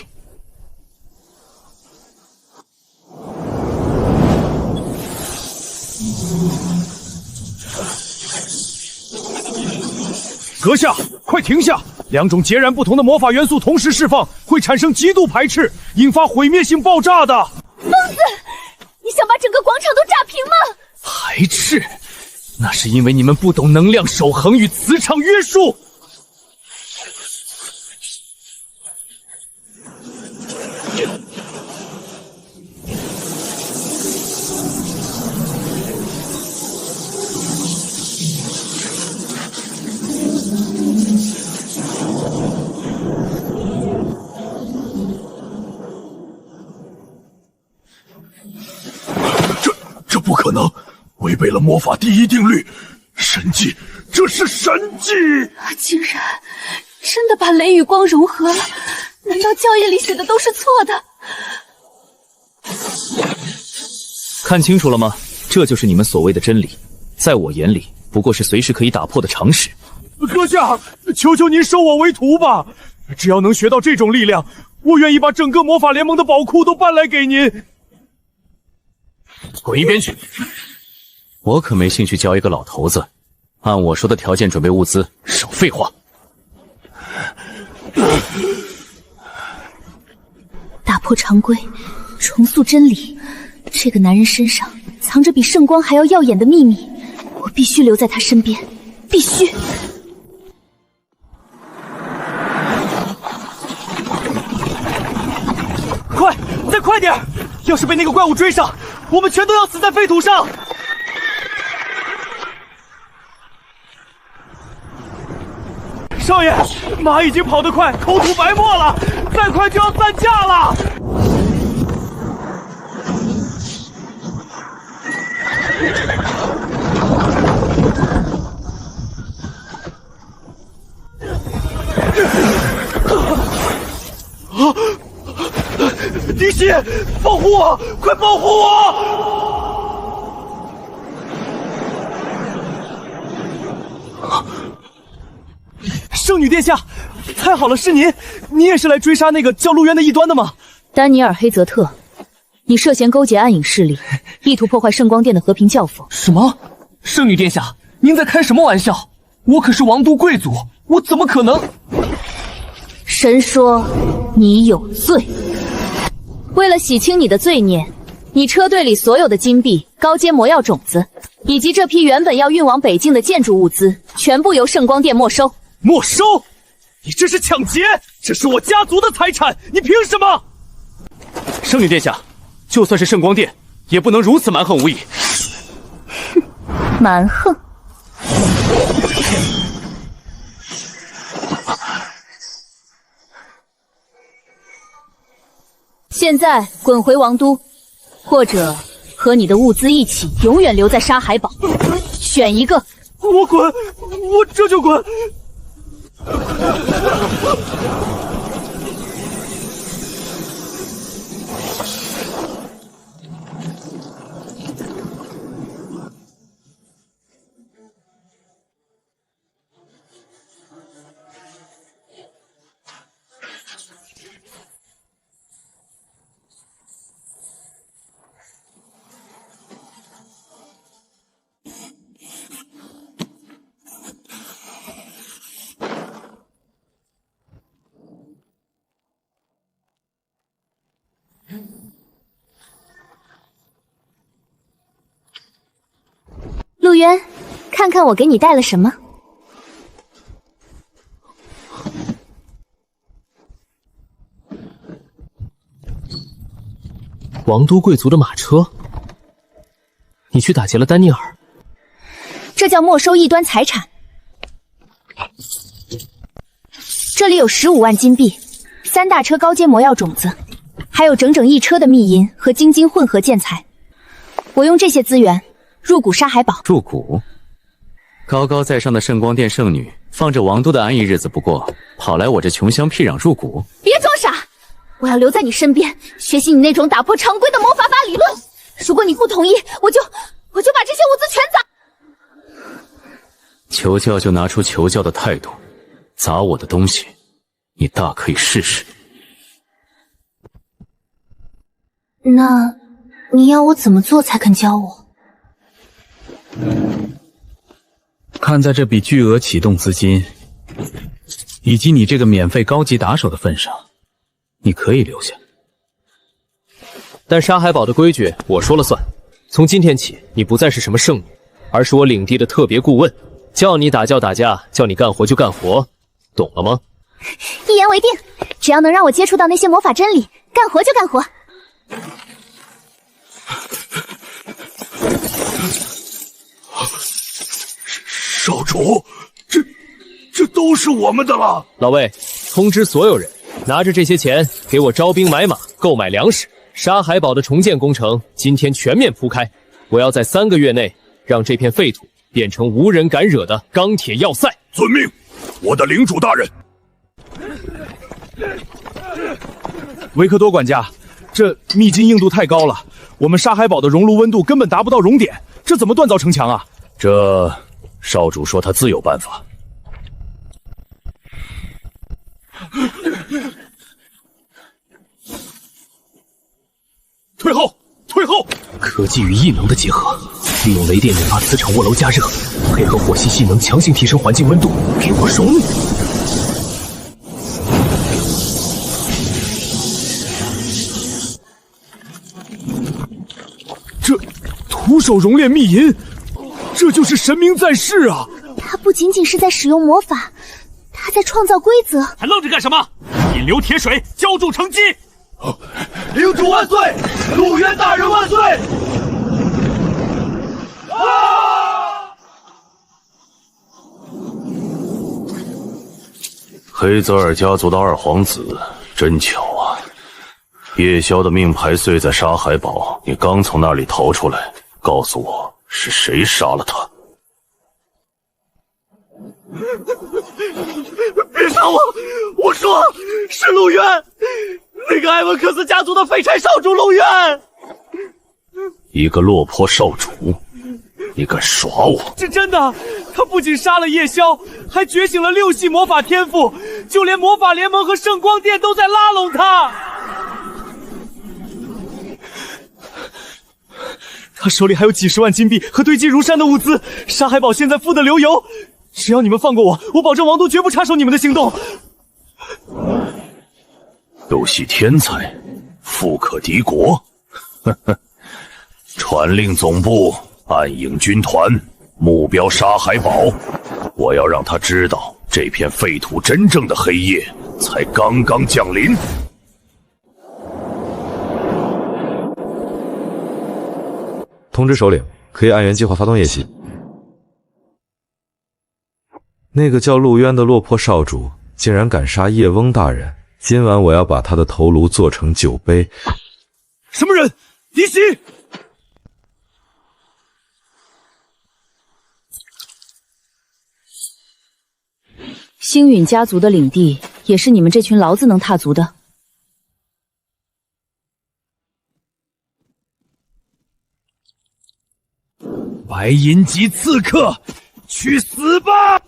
阁下，快停下！两种截然不同的魔法元素同时释放，会产生极度排斥，引发毁灭性爆炸的。疯子！你想把整个广场都炸平吗？排斥？那是因为你们不懂能量守恒与磁场约束。这不可能，违背了魔法第一定律。神迹，这是神迹！竟然真的把雷与光融合了？难道教义里写的都是错的？看清楚了吗？这就是你们所谓的真理，在我眼里不过是随时可以打破的常识。阁下，求求您收我为徒吧！只要能学到这种力量，我愿意把整个魔法联盟的宝库都搬来给您。滚一边去！我可没兴趣教一个老头子按我说的条件准备物资，少废话。打破常规，重塑真理。这个男人身上藏着比圣光还要耀眼的秘密，我必须留在他身边，必须！快，再快点！要是被那个怪物追上，我们全都要死在废土上！少爷，马已经跑得快，口吐白沫了，再快就要散架了！迪西，保护我！快保护我！圣女殿下，太好了，是您！你也是来追杀那个叫陆渊的异端的吗？丹尼尔·黑泽特，你涉嫌勾结暗影势力，意图破坏圣光殿的和平教父。什么？圣女殿下，您在开什么玩笑？我可是王都贵族，我怎么可能？神说你有罪。为了洗清你的罪孽，你车队里所有的金币、高阶魔药种子，以及这批原本要运往北境的建筑物资，全部由圣光殿没收。没收？你这是抢劫！这是我家族的财产，你凭什么？圣女殿下，就算是圣光殿，也不能如此蛮横无义。蛮横？现在滚回王都，或者和你的物资一起永远留在沙海堡，选一个。我滚，我这就滚。渊，看看我给你带了什么。王都贵族的马车，你去打劫了丹尼尔？这叫没收异端财产。这里有15万金币，3大车高阶魔药种子，还有整整1车的秘银和精金混合建材。我用这些资源入股沙海堡。入股？高高在上的圣光殿圣女，放着王都的安逸日子不过，跑来我这穷乡僻壤入股？别装傻！我要留在你身边，学习你那种打破常规的魔法法理论。如果你不同意，我就把这些物资全砸。求教就拿出求教的态度，砸我的东西，你大可以试试。那你要我怎么做才肯教我？看在这笔巨额启动资金，以及你这个免费高级打手的份上，你可以留下。但沙海堡的规矩我说了算，从今天起，你不再是什么圣女，而是我领地的特别顾问。叫你打叫打架，叫你干活就干活，懂了吗？一言为定，只要能让我接触到那些魔法真理，干活就干活。少主，这都是我们的了。老魏，通知所有人，拿着这些钱给我招兵买马，购买粮食。沙海堡的重建工程今天全面铺开，我要在3个月内让这片废土变成无人敢惹的钢铁要塞。遵命，我的领主大人。维克多管家，这秘金硬度太高了，我们沙海堡的熔炉温度根本达不到熔点，这怎么锻造城墙啊？这少主说他自有办法。退后！退后！科技与异能的结合，利用雷电引发磁场涡流加热，配合火系系能强行提升环境温度，给我熔！这徒手熔炼秘银，这就是神明在世啊！他不仅仅是在使用魔法，他在创造规则。还愣着干什么？引流铁水，浇筑成基！领主万岁！陆渊大人万岁！黑泽尔家族的2皇子，真巧啊！夜宵的命牌碎在沙海堡，你刚从那里逃出来，告诉我是谁杀了他？别杀我！我说是陆渊，那个埃文克斯家族的废柴少主陆渊。一个落魄少主，你敢耍我？是真的，他不仅杀了夜宵，还觉醒了6系魔法天赋，就连魔法联盟和圣光殿都在拉拢他。他手里还有几10万金币和堆积如山的物资，沙海堡现在富得流油。只要你们放过我，我保证王都绝不插手你们的行动。游戏天才，富可敌国。呵呵，传令总部，暗影军团，目标沙海堡。我要让他知道，这片废土真正的黑夜才刚刚降临。通知首领，可以按原计划发动夜袭。那个叫陆渊的落魄少主，竟然敢杀叶翁大人！今晚我要把他的头颅做成酒杯。什么人？离席！星陨家族的领地，也是你们这群老子能踏足的。白银级刺客，去死吧！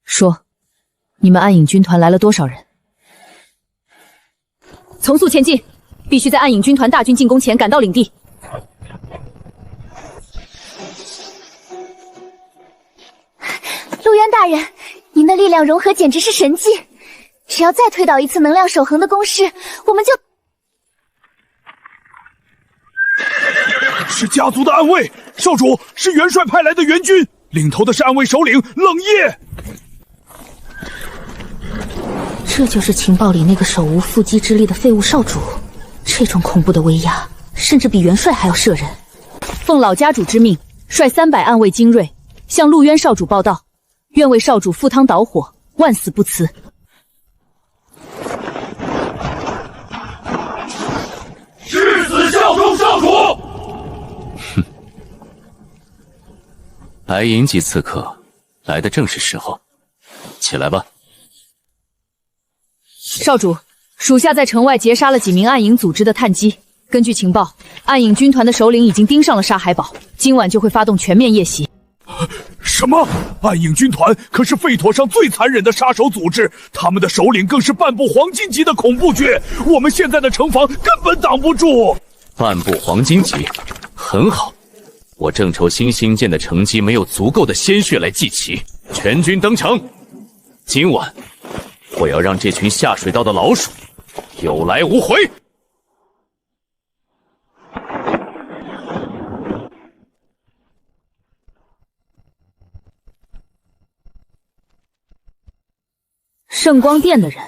说，你们暗影军团来了多少人？从速前进，必须在暗影军团大军进攻前赶到领地。陆渊大人，您的力量融合简直是神迹，只要再推倒一次能量守恒的攻势，我们就……是家族的暗卫，少主是元帅派来的援军，领头的是暗卫首领冷夜。这就是情报里那个手无缚鸡之力的废物少主，这种恐怖的威压，甚至比元帅还要摄人。奉老家主之命，率300暗卫精锐向陆渊少主报道，愿为少主赴汤蹈火，万死不辞。誓死效忠少主。哼，白银级刺客来的正是时候，起来吧。少主，属下在城外截杀了几名暗影组织的探机。根据情报，暗影军团的首领已经盯上了沙海堡，今晚就会发动全面夜袭。什么？暗影军团可是废土上最残忍的杀手组织，他们的首领更是半步黄金级的恐怖角，我们现在的城防根本挡不住。半步黄金级，很好。我正愁新兴建的城基没有足够的鲜血来祭旗，全军登城。今晚，我要让这群下水道的老鼠有来无回。圣光殿的人，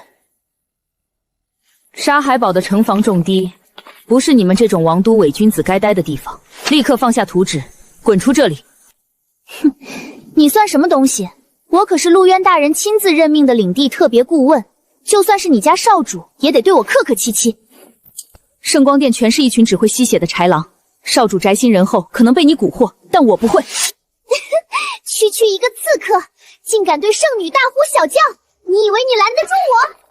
沙海堡的城防重低，不是你们这种王都伪君子该待的地方。立刻放下图纸，滚出这里！哼，你算什么东西？我可是陆渊大人亲自任命的领地特别顾问，就算是你家少主，也得对我客客气气。圣光殿全是一群只会吸血的豺狼，少主宅心仁厚，可能被你蛊惑，但我不会。区区一个刺客，竟敢对圣女大呼小叫！你以为你拦得住我？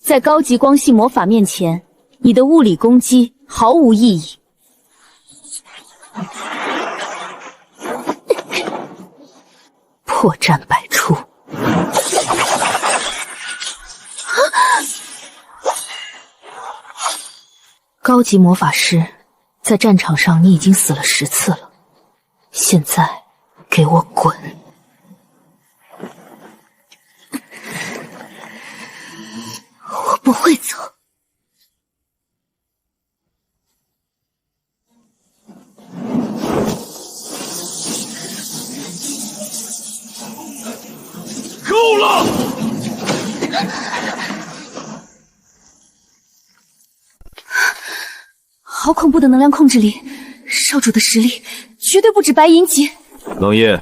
在高级光系魔法面前，你的物理攻击毫无意义。破绽百出。高级魔法师，在战场上你已经死了10次了，现在给我滚！我不会走。够了！好恐怖的能量控制力，少主的实力绝对不止白银级。冷夜，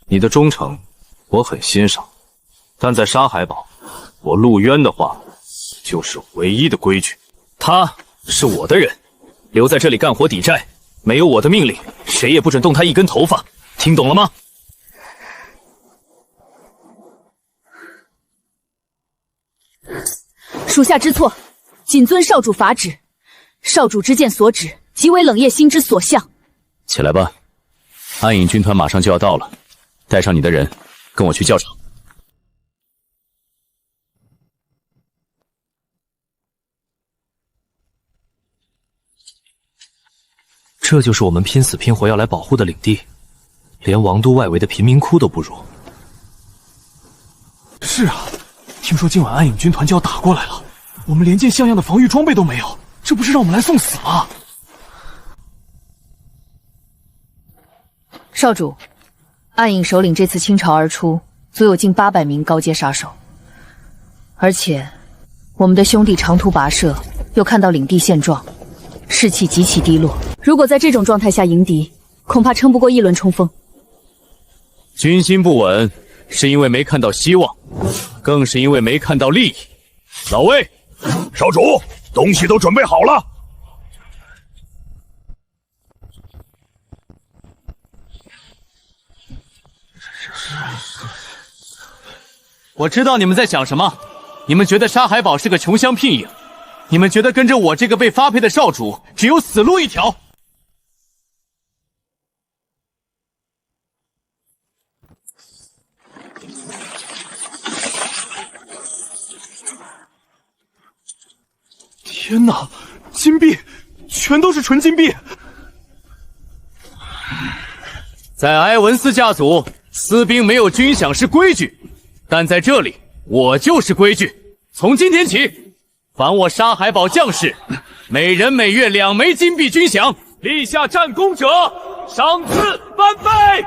你的忠诚我很欣赏，但在沙海堡，我陆渊的话就是唯一的规矩。他是我的人，留在这里干活抵债，没有我的命令，谁也不准动他一根头发，听懂了吗？属下知错，谨遵少主法旨。少主之剑所指，即为冷夜心之所向。起来吧，暗影军团马上就要到了，带上你的人，跟我去教场。这就是我们拼死拼活要来保护的领地，连王都外围的贫民窟都不如。是啊，听说今晚暗影军团就要打过来了，我们连件像样的防御装备都没有，这不是让我们来送死吗？少主，暗影首领这次倾巢而出，足有近800名高阶杀手，而且我们的兄弟长途跋涉，又看到领地现状，士气极其低落。如果在这种状态下迎敌，恐怕撑不过一轮冲锋。军心不稳，是因为没看到希望，更是因为没看到利益。老魏，少主，东西都准备好了。我知道你们在想什么，你们觉得沙海堡是个穷乡僻壤，你们觉得跟着我这个被发配的少主只有死路一条。天哪，金币，全都是纯金币！在埃文斯家族，私兵没有军饷是规矩，但在这里，我就是规矩。从今天起，凡我沙海堡将士，每人每月2枚金币军饷，立下战功者，赏赐翻倍。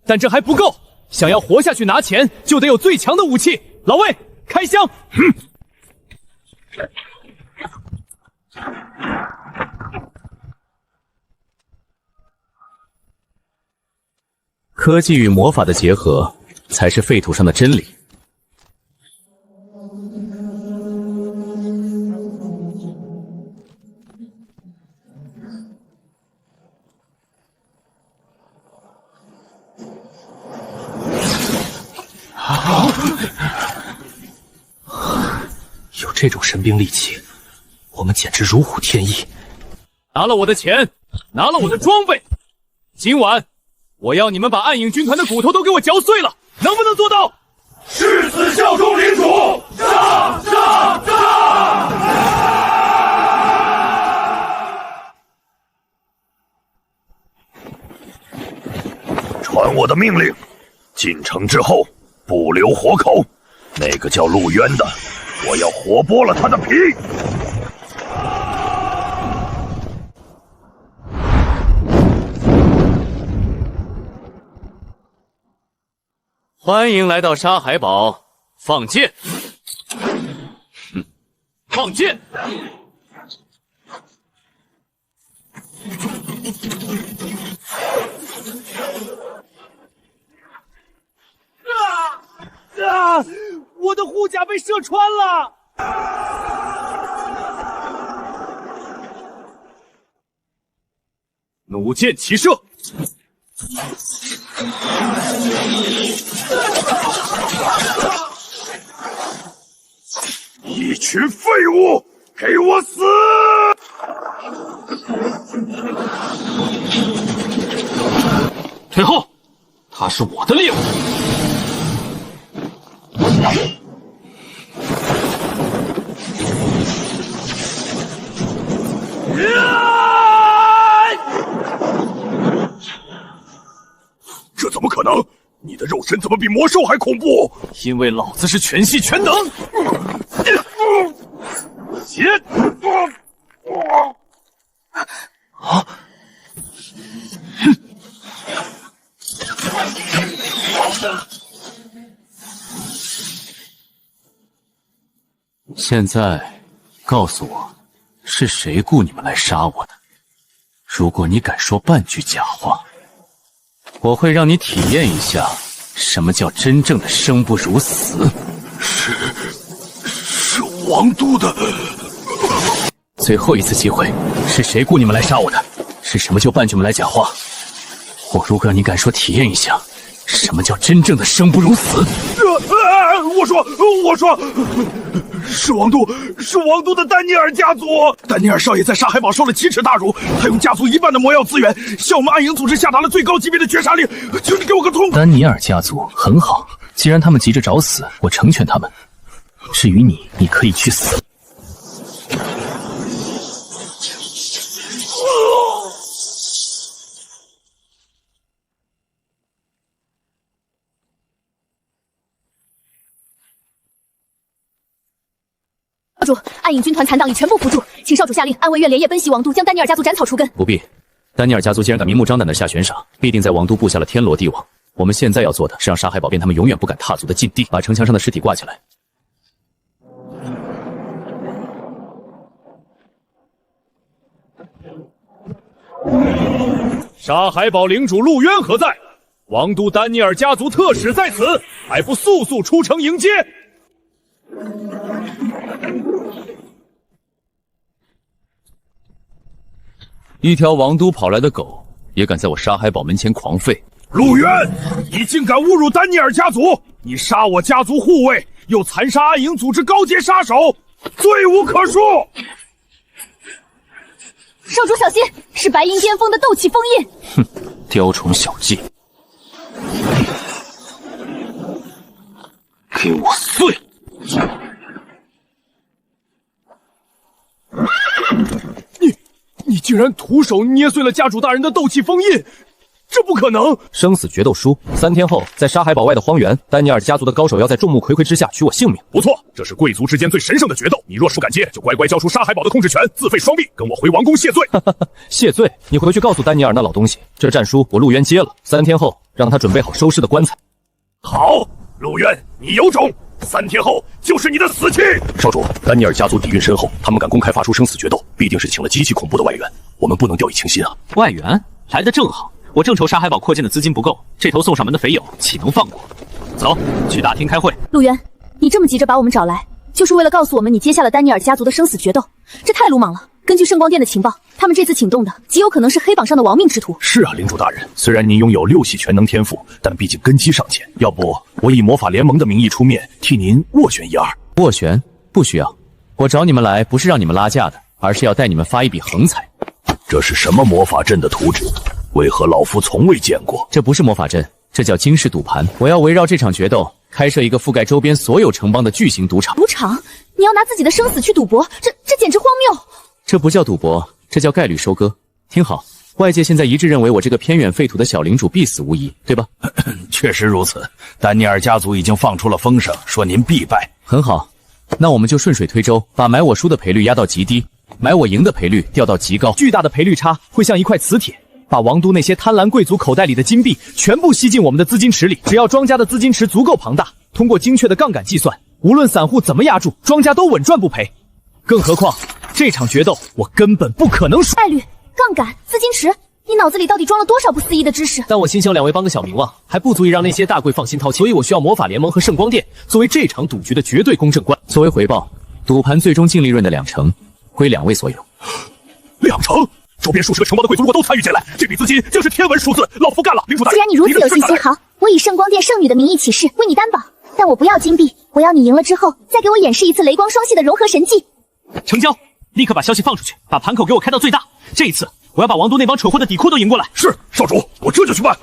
但这还不够，想要活下去拿钱，就得有最强的武器。老魏，开箱！科技与魔法的结合，才是废土上的真理。有这种神兵利器，我们简直如虎添翼。拿了我的钱，拿了我的装备，今晚我要你们把暗影军团的骨头都给我嚼碎了，能不能做到？誓死效忠领主，上！传我的命令，进城之后不留活口。那个叫陆渊的，我要活剥了他的皮。欢迎来到沙海堡，放箭！放箭！我的护甲被射穿了！弩箭齐射！一群废物，给我死！退后，他是我的猎物。这怎么可能？你的肉身怎么比魔兽还恐怖？因为老子是全系全能。chết！ 啊！现在，告诉我，是谁雇你们来杀我的？如果你敢说半句假话，我会让你体验一下什么叫真正的生不如死。是王都的。最后一次机会，是谁雇你们来杀我的？是什么就半句没来假话？我如果让你敢说体验一下，什么叫真正的生不如死？我说，是王都的丹尼尔家族。丹尼尔少爷在沙海堡受了奇耻大辱，他用家族一半的魔药资源，向我们暗影组织下达了最高级别的绝杀令，请你给我个痛快。丹尼尔家族很好，既然他们急着找死，我成全他们。至于你，你可以去死。少主，暗影军团残党已全部扶住，请少主下令，暗卫院连夜奔袭王都，将丹尼尔家族斩草除根。不必，丹尼尔家族既然敢明目张胆地下悬赏，必定在王都布下了天罗地网。我们现在要做的是让沙海堡变他们永远不敢踏足的禁地，把城墙上的尸体挂起来。沙海堡领主陆渊何在？王都丹尼尔家族特使在此，还不速速出城迎接！一条王都跑来的狗，也敢在我沙海堡门前狂吠！陆渊，你竟敢侮辱丹尼尔家族！你杀我家族护卫，又残杀暗影组织高阶杀手，罪无可恕！少主小心，是白银巅峰的斗气封印。哼，雕虫小技，给我碎！你竟然徒手捏碎了家主大人的斗气封印，这不可能！生死决斗书，3天后在沙海堡外的荒原，丹尼尔家族的高手要在众目睽睽之下取我性命。不错，这是贵族之间最神圣的决斗。你若是不敢接，就乖乖交出沙海堡的控制权，自废双臂，跟我回王宫谢罪。谢罪？你回去告诉丹尼尔那老东西，这战书我陆渊接了，3天后让他准备好收尸的棺材。好，陆渊，你有种！3天后就是你的死期。少主，丹尼尔家族底蕴深厚，他们敢公开发出生死决斗，必定是请了极其恐怖的外援，我们不能掉以轻心啊！外援来得正好，我正愁沙海堡扩建的资金不够，这头送上门的匪友岂能放过？走，去大厅开会。陆渊，你这么急着把我们找来，就是为了告诉我们你接下了丹尼尔家族的生死决斗，这太鲁莽了。根据圣光殿的情报，他们这次请动的极有可能是黑榜上的亡命之徒。是啊，领主大人，虽然您拥有6系全能天赋，但毕竟根基尚浅，要不我以魔法联盟的名义出面，替您斡旋一二。斡旋不需要，我找你们来不是让你们拉架的，而是要带你们发一笔横财。这是什么魔法阵的图纸？为何老夫从未见过？这不是魔法阵，这叫惊世赌盘。我要围绕这场决斗开设一个覆盖周边所有城邦的巨型赌场。赌场？你要拿自己的生死去赌博？这简直荒谬！这不叫赌博，这叫概率收割。听好，外界现在一致认为我这个偏远废土的小领主必死无疑，对吧？确实如此，丹尼尔家族已经放出了风声，说您必败。很好，那我们就顺水推舟，把买我输的赔率压到极低，买我赢的赔率调到极高。巨大的赔率差会像一块磁铁，把王都那些贪婪贵族口袋里的金币全部吸进我们的资金池里。只要庄家的资金池足够庞大，通过精确的杠杆计算，无论散户怎么压住，庄家都稳赚不赔。更何况这场决斗我根本不可能输。概率、杠杆、资金池，你脑子里到底装了多少不思议的知识？但我心想两位帮个小名望，还不足以让那些大贵放心掏钱，所以我需要魔法联盟和圣光殿作为这场赌局的绝对公正官。作为回报，赌盘最终净利润的2成归2位所有。2成？周边数十个城邦的贵族如果都参与进来，这笔资金就是天文数字。老夫干了，领主大人。既然你如此有信心，好，我以圣光殿圣女的名义起誓，为你担保。但我不要金币，我要你赢了之后再给我演示一次雷光双系的融合神技。成交！立刻把消息放出去，把盘口给我开到最大。这一次，我要把王都那帮蠢货的底裤都赢过来。是，少主，我这就去办。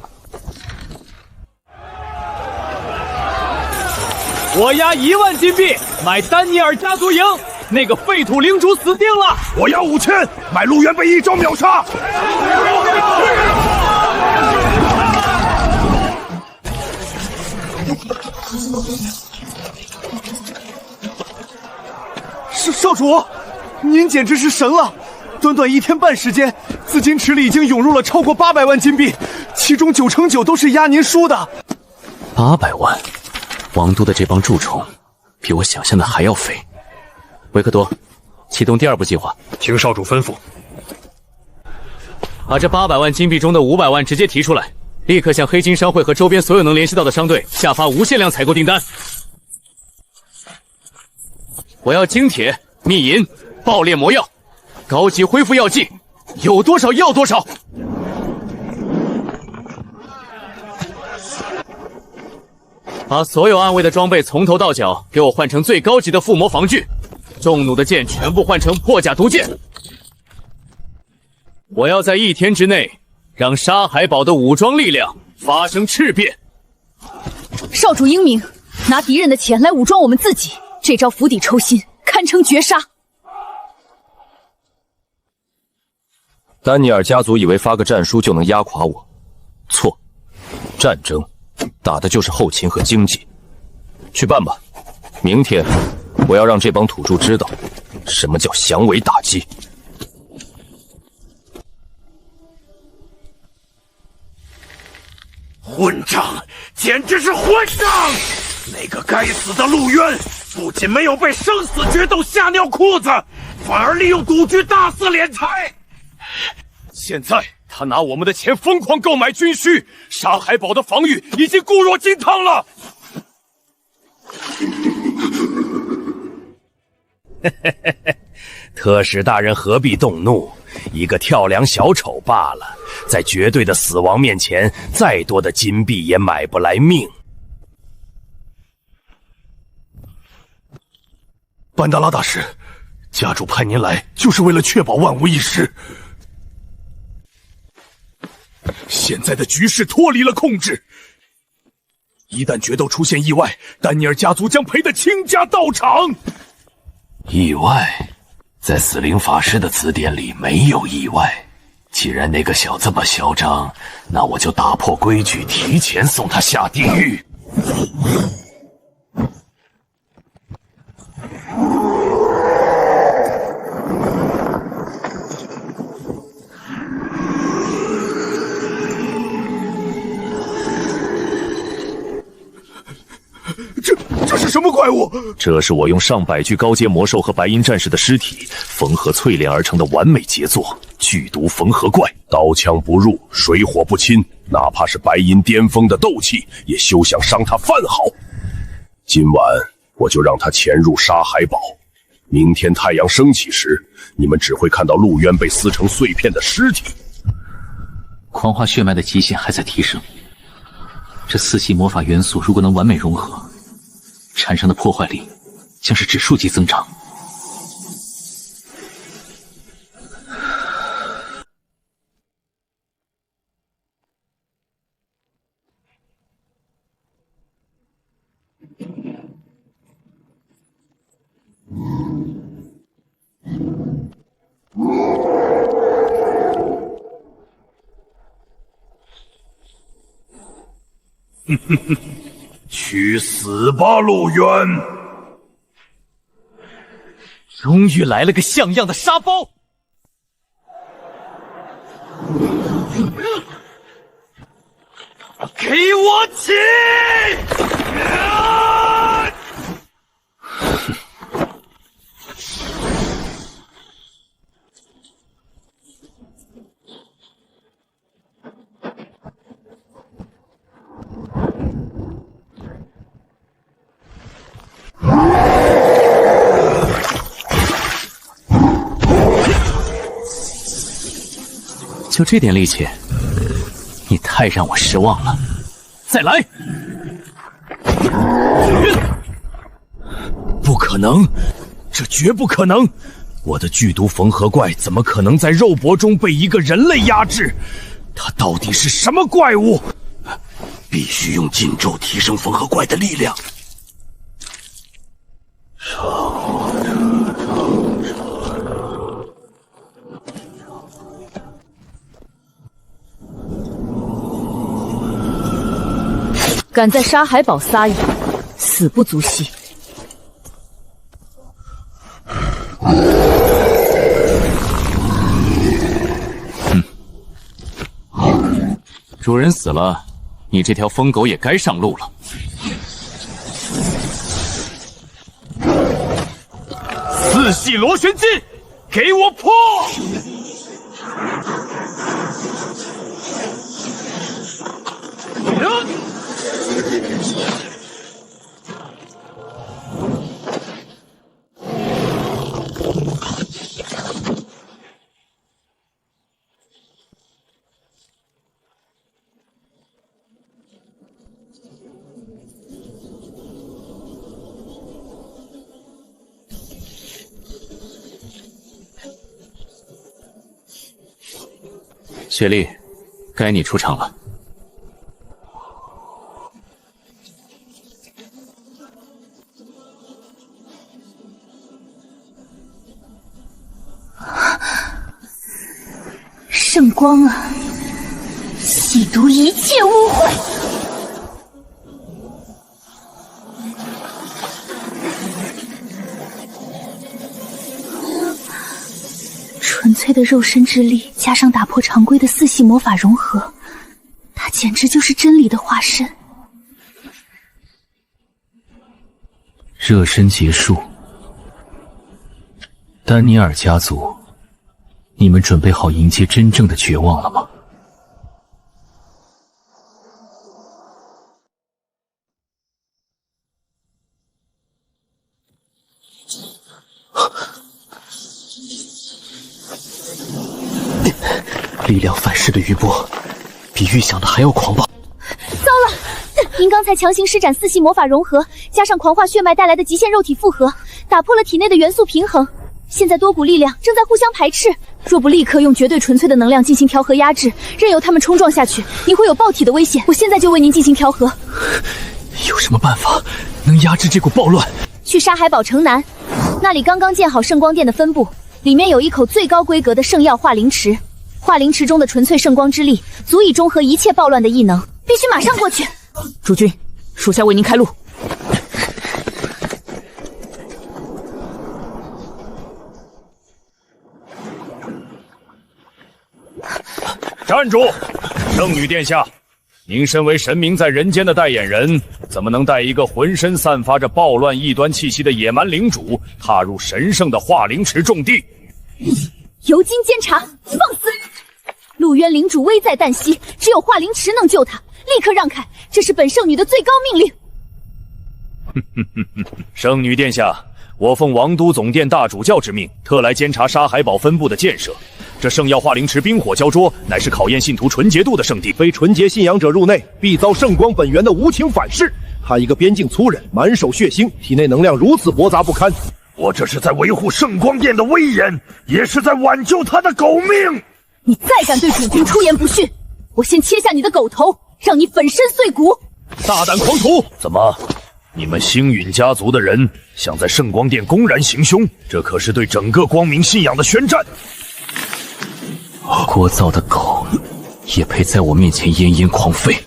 我押1万金币买丹尼尔家族赢，那个废土领主死定了。我押5000买陆渊被一招秒杀。少主，您简直是神了！短短1天半时间，资金池里已经涌入了超过800万金币，其中9成9都是押您输的。800万，王都的这帮蛀虫，比我想象的还要肥。维克多，启动第2步计划，请少主吩咐。把这800万金币中的500万直接提出来，立刻向黑金商会和周边所有能联系到的商队下发无限量采购订单。我要精铁、秘银、爆裂魔药、高级恢复药剂，有多少要多少。把所有暗卫的装备从头到脚给我换成最高级的附魔防具，重弩的剑全部换成破甲毒剑。我要在1天之内让沙海堡的武装力量发生质变。少主英明，拿敌人的钱来武装我们自己，这招釜底抽薪，堪称绝杀。丹尼尔家族以为发个战书就能压垮我，错，战争打的就是后勤和经济。去办吧，明天我要让这帮土著知道什么叫降维打击。混账，简直是混账！那个该死的陆渊，不仅没有被生死决斗吓尿裤子，反而利用赌局大肆敛财。现在他拿我们的钱疯狂购买军需，沙海堡的防御已经固若金汤了。特使大人何必动怒？一个跳梁小丑罢了，在绝对的死亡面前，再多的金币也买不来命。班达拉大师，家主派您来就是为了确保万无一失。现在的局势脱离了控制，一旦决斗出现意外，丹尼尔家族将赔得倾家荡产。意外，在死灵法师的词典里没有意外。既然那个小子这么嚣张，那我就打破规矩，提前送他下地狱。这是什么怪物？这是我用上百具高阶魔兽和白银战士的尸体缝合淬炼而成的完美杰作——剧毒缝合怪。刀枪不入，水火不侵，哪怕是白银巅峰的斗气，也休想伤他分毫。今晚我就让他潜入沙海堡，明天太阳升起时，你们只会看到陆渊被撕成碎片的尸体。狂化血脉的极限还在提升，这4系魔法元素如果能完美融合，产生的破坏力将是指数级增长。去死吧，陆渊！终于来了个像样的沙包！给我起！就这点力气，你太让我失望了。再来！不可能，这绝不可能！我的剧毒缝合怪怎么可能在肉搏中被一个人类压制？他到底是什么怪物？必须用禁咒提升缝合怪的力量。敢在沙海堡撒野，死不足惜。主人死了，你这条疯狗也该上路了。4系螺旋击，给我破！雪莉，该你出场了。圣光啊，洗毒一切污秽！纯粹的肉身之力，加上打破常规的4系魔法融合，它简直就是真理的化身。热身结束，丹尼尔家族，你们准备好迎接真正的绝望了吗？力量反噬的余波，比预想的还要狂暴。糟了！您刚才强行施展4系魔法融合，加上狂化血脉带来的极限肉体复合，打破了体内的元素平衡，现在多股力量正在互相排斥，若不立刻用绝对纯粹的能量进行调和压制，任由他们冲撞下去，你会有爆体的危险。我现在就为您进行调和。有什么办法能压制这股暴乱？去沙海堡城南，那里刚刚建好圣光殿的分部，里面有一口最高规格的圣药化灵池，化灵池中的纯粹圣光之力足以中和一切暴乱的异能，必须马上过去。诸君，属下为您开路。站住！圣女殿下，您身为神明在人间的代言人，怎么能带一个浑身散发着暴乱异端气息的野蛮领主踏入神圣的化灵池重地？由今监察，放肆！陆渊领主危在旦夕，只有化灵池能救他，立刻让开，这是本圣女的最高命令。圣女殿下，我奉王都总殿大主教之命，特来监察沙海堡分部的建设。这圣药化灵池冰火交灼，乃是考验信徒纯洁度的圣地。非纯洁信仰者入内，必遭圣光本源的无情反噬。他一个边境粗人，满手血腥，体内能量如此驳杂不堪。我这是在维护圣光殿的威严，也是在挽救他的狗命。你再敢对主君出言不逊，我先切下你的狗头，让你粉身碎骨！大胆狂徒！怎么？你们星陨家族的人想在圣光殿公然行凶，这可是对整个光明信仰的宣战。聒噪的狗也配在我面前奄奄狂吠？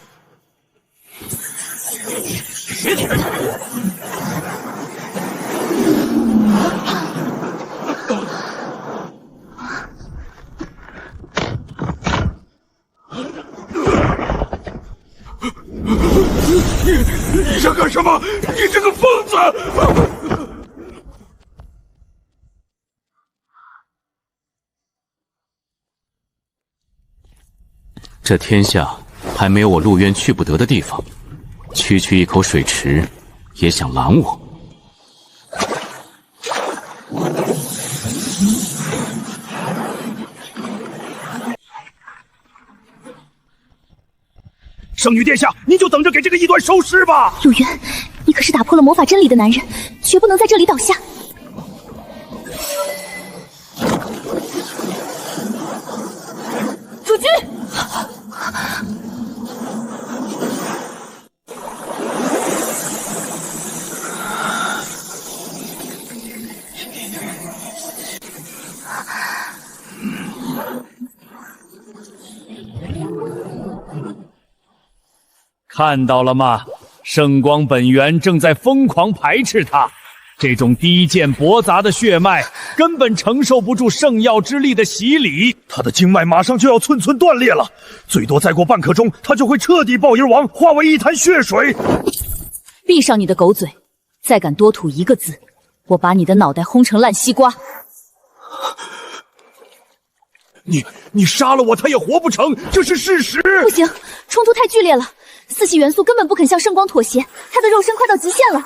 你想干什么？你这个疯子！这天下还没有我陆渊去不得的地方，区区一口水池也想拦我？圣女殿下，您就等着给这个异端收尸吧！陆渊，你可是打破了魔法真理的男人，绝不能在这里倒下。主君，看到了吗？圣光本源正在疯狂排斥他，这种低贱驳杂的血脉根本承受不住圣药之力的洗礼，他的经脉马上就要寸寸断裂了，最多再过半刻钟，他就会彻底爆音亡，化为一滩血水。闭上你的狗嘴，再敢多吐一个字，我把你的脑袋轰成烂西瓜！你杀了我，他也活不成，这是事实。不行，冲突太剧烈了，四系元素根本不肯向圣光妥协，他的肉身快到极限了。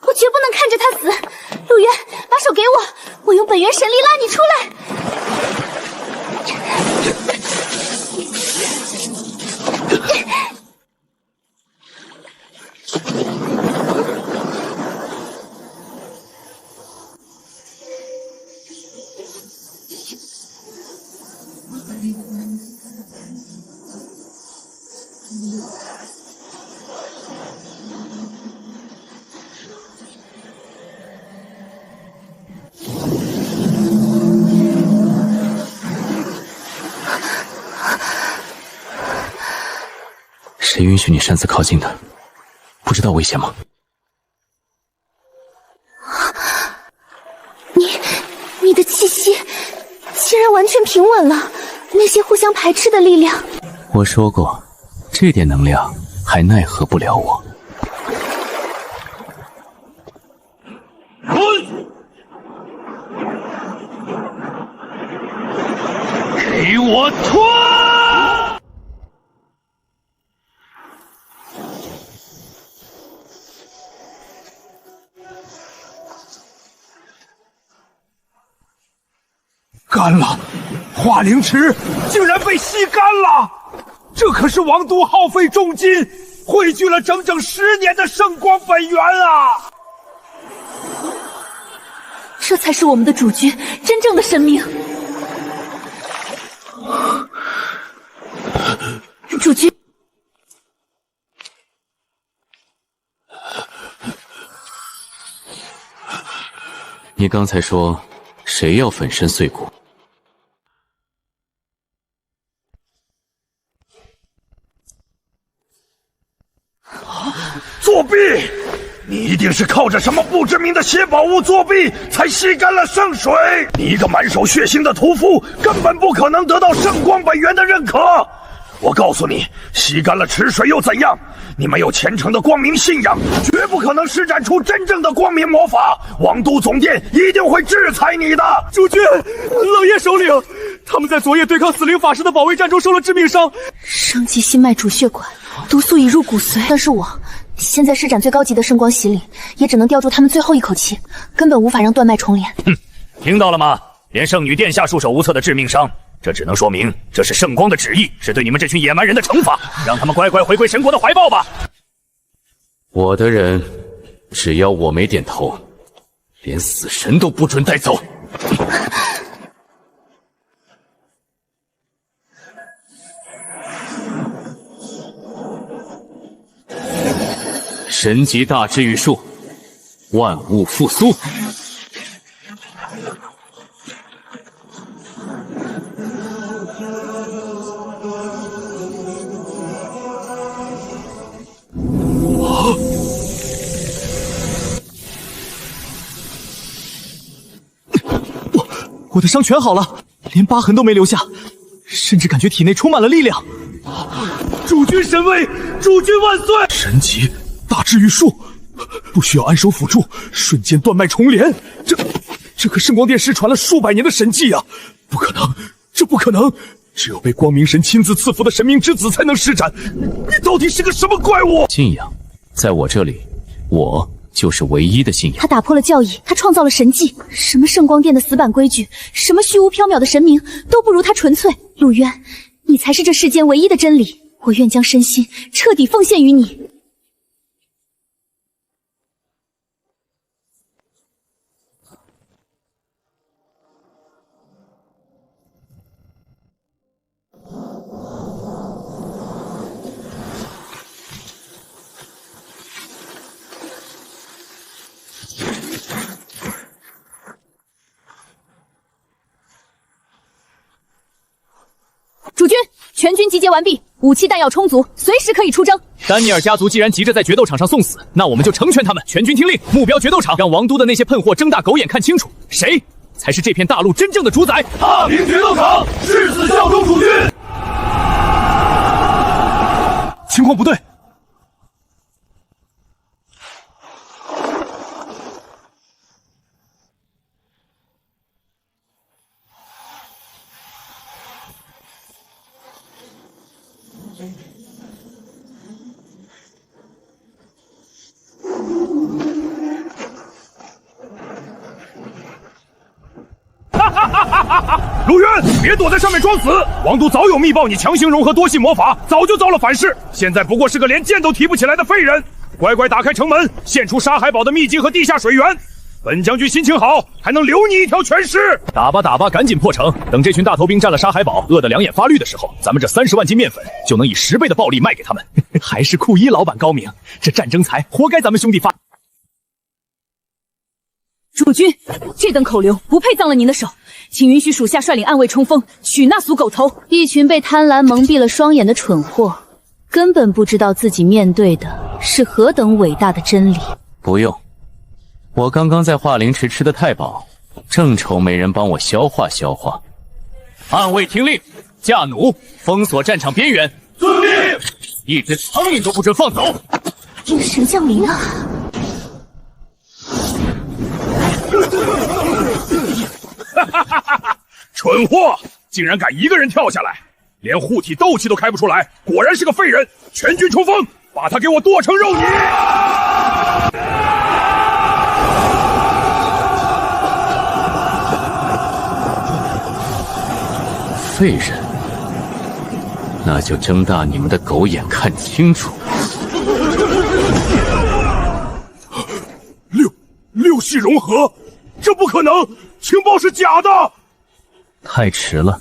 我绝不能看着他死！陆渊，把手给我，我用本源神力拉你出来！谁允许你擅自靠近的？不知道危险吗？你的气息竟然完全平稳了，那些互相排斥的力量。我说过，这点能量还奈何不了我。给我吞！干了！化灵池竟然被吸干了！这可是王都耗费重金汇聚了整整10年的圣光本源啊！这才是我们的主君真正的神明。主君，你刚才说谁要粉身碎骨？作弊！你一定是靠着什么不知名的邪宝物作弊，才吸干了圣水。你一个满手血腥的屠夫，根本不可能得到圣光本源的认可。我告诉你，吸干了池水又怎样？你没有虔诚的光明信仰，绝不可能施展出真正的光明魔法。王都总殿一定会制裁你的。主君，冷夜首领，他们在昨夜对抗死灵法师的保卫战中受了致命伤，伤及心脉主血管，毒素已入骨髓。但是我现在施展最高级的圣光洗礼，也只能吊住他们最后一口气，根本无法让断脉重连。哼，听到了吗？连圣女殿下束手无策的致命伤，这只能说明这是圣光的旨意，是对你们这群野蛮人的惩罚，让他们乖乖回归神国的怀抱吧。我的人，只要我没点头，连死神都不准带走。神级大治愈术，万物复苏。我的伤全好了，连疤痕都没留下，甚至感觉体内充满了力量。主君神威，主君万岁！神级大治愈术，不需要安守辅助，瞬间断脉重连。这可圣光殿失传了数百年的神迹啊！不可能，这不可能！只有被光明神亲自赐福的神明之子才能施展。你到底是个什么怪物？信仰，在我这里，我就是唯一的信仰。他打破了教义，他创造了神迹。什么圣光殿的死板规矩，什么虚无缥缈的神明，都不如他纯粹。陆渊，你才是这世间唯一的真理。我愿将身心彻底奉献于你。主君，全军集结完毕，武器弹药充足，随时可以出征。丹尼尔家族既然急着在决斗场上送死，那我们就成全他们。全军听令，目标决斗场，让王都的那些喷货睁大狗眼看清楚，谁才是这片大陆真正的主宰。踏平决斗场，誓死效忠主君。情况不对。陆渊，别躲在上面装死！王都早有密报，你强行融合多系魔法，早就遭了反噬。现在不过是个连剑都提不起来的废人。乖乖打开城门，献出沙海堡的秘境和地下水源。本将军心情好，还能留你一条全尸。打吧打吧，赶紧破城！等这群大头兵占了沙海堡，饿得两眼发绿的时候，咱们这30万斤面粉就能以10倍的暴利卖给他们。还是库伊老板高明，这战争财活该咱们兄弟发。主君，这等口流不配脏了您的手，请允许属下率领暗卫冲锋，取那俗狗头。一群被贪婪蒙蔽了双眼的蠢货，根本不知道自己面对的是何等伟大的真理。不用，我刚刚在化灵池吃的太饱，正愁没人帮我消化消化。暗卫听令，架弩封锁战场边缘。遵命！一只苍蝇都不准放走。这神降临啊！蠢货，竟然敢一个人跳下来，连护体斗气都开不出来，果然是个废人！全军冲锋，把他给我剁成肉泥！废人，那就睁大你们的狗眼看清楚。系融合，这不可能，情报是假的。太迟了。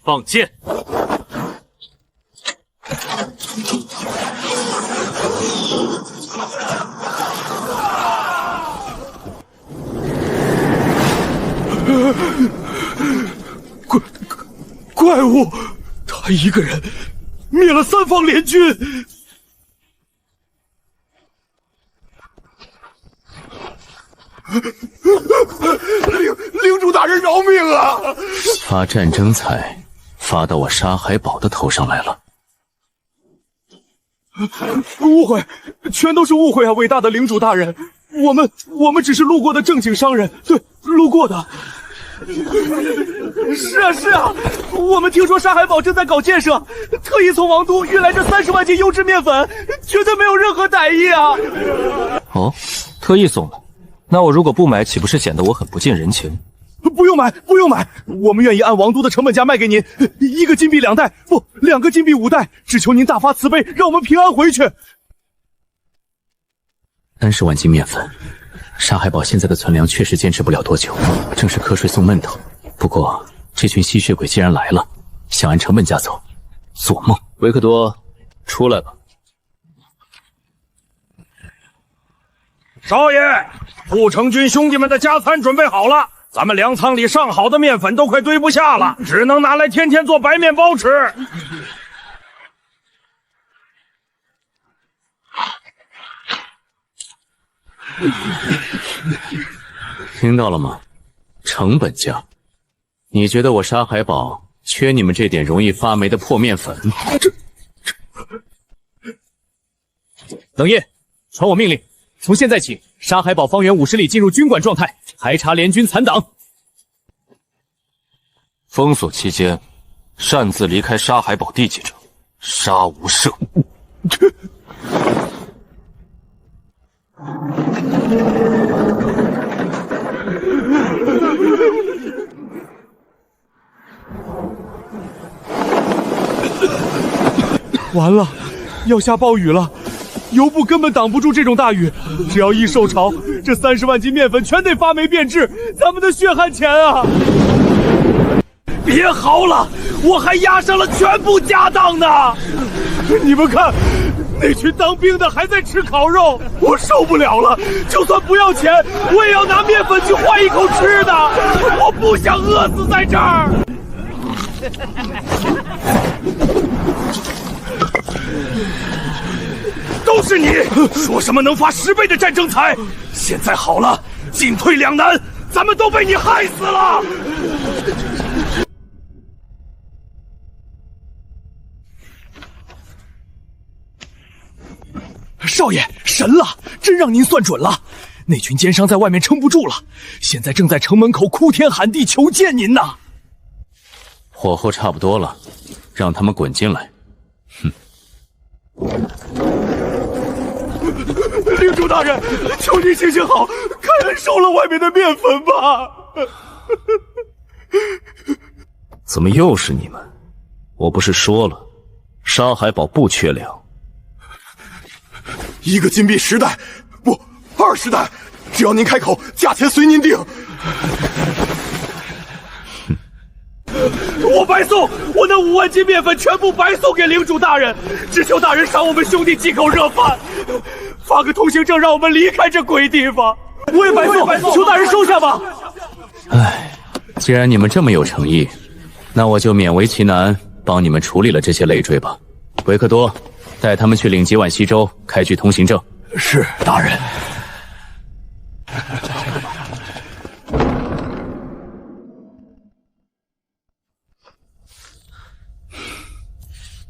放箭！怪物，他一个人灭了3方联军。领主大人饶命啊！发战争财，发到我沙海堡的头上来了。误会，全都是误会啊！伟大的领主大人，我们只是路过的正经商人，对，路过的。是啊，我们听说沙海堡正在搞建设，特意从王都运来这30万斤优质面粉，绝对没有任何歹意啊！哦，特意送的，那我如果不买，岂不是显得我很不近人情？不用买，我们愿意按王都的成本价卖给您，1个金币2袋，不，2个金币5袋，只求您大发慈悲，让我们平安回去。30万斤面粉。沙海堡现在的存粮确实坚持不了多久，正是瞌睡送闷头。不过这群吸血鬼既然来了，想按成本价走，做梦！维克多，出来吧。少爷，护城军兄弟们的加餐准备好了，咱们粮仓里上好的面粉都快堆不下了，只能拿来天天做白面包吃。听到了吗？成本价。你觉得我沙海堡缺你们这点容易发霉的破面粉？冷夜，传我命令，从现在起，沙海堡方圆50里进入军管状态，排查联军残党。封锁期间，擅自离开沙海堡地界者，杀无赦。完了，要下暴雨了，油布根本挡不住这种大雨，只要一受潮，这30万斤面粉全得发霉变质，咱们的血汗钱啊！别嚎了，我还押上了全部家当呢！你们看，那群当兵的还在吃烤肉，我受不了了！就算不要钱，我也要拿面粉去换一口吃的，我不想饿死在这儿！都是你！说什么能发10倍的战争财？现在好了，进退两难，咱们都被你害死了！少爷，神了，真让您算准了！那群奸商在外面撑不住了，现在正在城门口哭天喊地求见您呢。火候差不多了，让他们滚进来。哼！领主大人，求您行行好，开恩收了外面的面粉吧。怎么又是你们？我不是说了，沙海堡不缺粮。1个金币10袋，不，20袋，只要您开口，价钱随您定。我白送，我那5万斤面粉全部白送给领主大人，只求大人赏我们兄弟几口热饭，发个通行证让我们离开这鬼地方。我也白送，求大人收下吧。唉，既然你们这么有诚意，那我就勉为其难帮你们处理了这些累赘吧。维克多，带他们去领几碗稀粥，开具通行证。是，大人。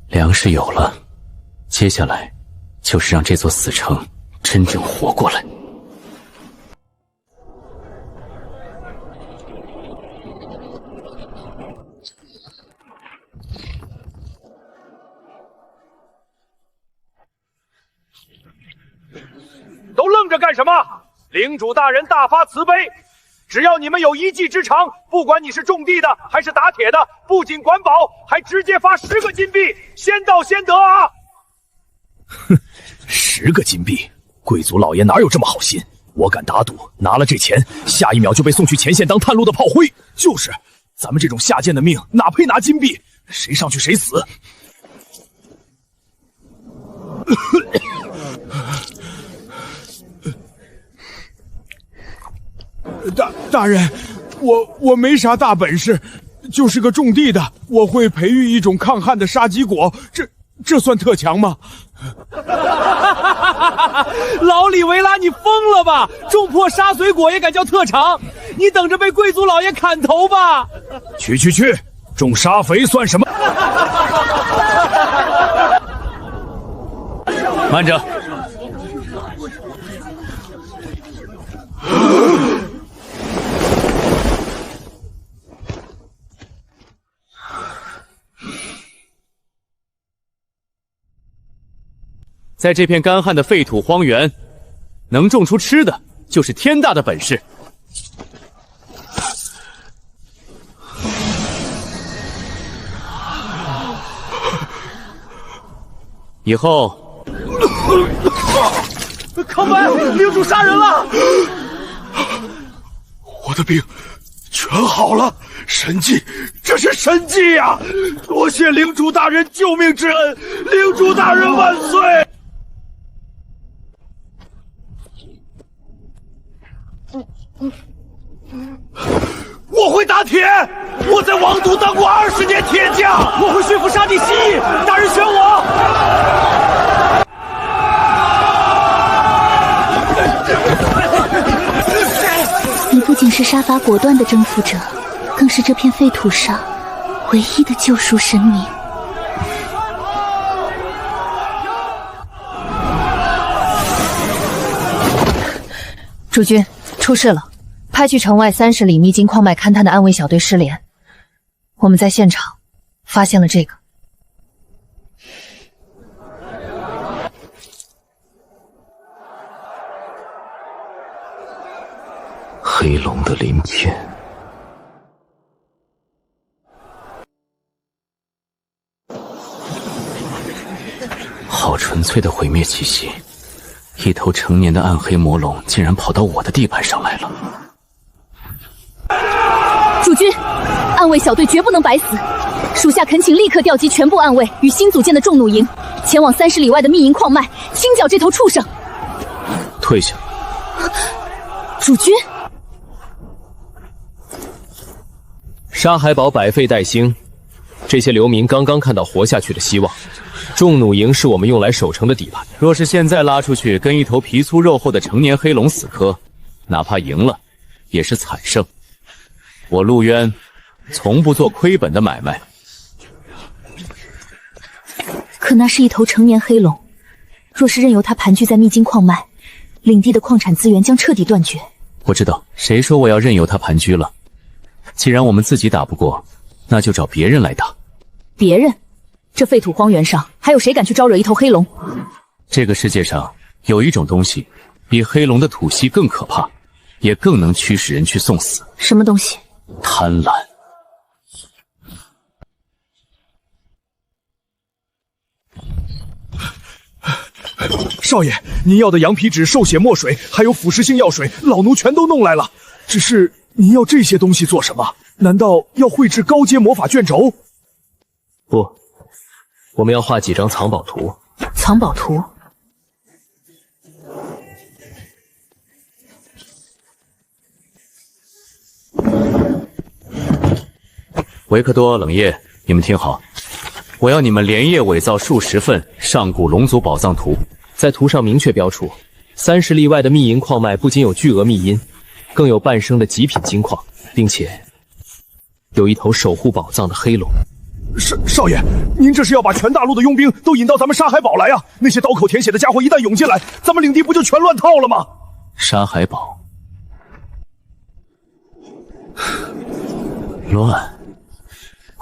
粮食有了，接下来就是让这座死城真正活过来。都愣着干什么？领主大人大发慈悲，只要你们有一技之长，不管你是种地的还是打铁的，不仅管饱，还直接发10个金币，先到先得啊！哼，10个金币，贵族老爷哪有这么好心？我敢打赌，拿了这钱，下一秒就被送去前线当探路的炮灰。就是，咱们这种下贱的命，哪配拿金币？谁上去谁死。大人，我没啥大本事，就是个种地的。我会培育一种抗旱的沙棘果，这算特强吗？老李维拉，你疯了吧？种破沙水果也敢叫特长？你等着被贵族老爷砍头吧！去，种沙肥算什么？慢着！在这片干旱的废土荒原，能种出吃的，就是天大的本事。以后，康白，领主杀人了！我的病全好了，神迹，这是神迹呀！多谢领主大人救命之恩，领主大人万岁！我会打铁，我在王都当过20年铁匠，我会驯服沙地蜥蜴，大人选我。你不仅是杀伐果断的征服者，更是这片废土上唯一的救赎神明。主君，出事了，派去城外30里秘金矿脉勘探的暗卫小队失联。我们在现场发现了这个。黑龙的鳞片，好纯粹的毁灭气息！一头成年的暗黑魔龙竟然跑到我的地盘上来了！主君，暗卫小队绝不能白死，属下恳请立刻调集全部暗卫与新组建的重弩营，前往30里外的密营矿脉，清剿这头畜生。退下！主君。沙海堡百废待兴，这些流民刚刚看到活下去的希望。重弩营是我们用来守城的底盘，若是现在拉出去跟一头皮粗肉厚的成年黑龙死磕，哪怕赢了，也是惨胜。我陆渊从不做亏本的买卖。可那是一头成年黑龙，若是任由它盘踞在秘金矿脉，领地的矿产资源将彻底断绝。我知道，谁说我要任由它盘踞了？既然我们自己打不过，那就找别人来打。别人？这废土荒原上还有谁敢去招惹一头黑龙？这个世界上有一种东西，比黑龙的吐息更可怕，也更能驱使人去送死。什么东西？贪婪。少爷，您要的羊皮纸、兽血墨水，还有腐蚀性药水，老奴全都弄来了。只是您要这些东西做什么？难道要绘制高阶魔法卷轴？不，我们要画几张藏宝图。藏宝图？维克多、冷夜，你们听好，我要你们连夜伪造数10份上古龙族宝藏图，在图上明确标出，30里外的密银矿脉不仅有巨额密银，更有半生的极品金矿，并且有一头守护宝藏的黑龙。少爷，您这是要把全大陆的佣兵都引到咱们沙海堡来啊？那些刀口舔血的家伙一旦涌进来，咱们领地不就全乱套了吗？沙海堡乱，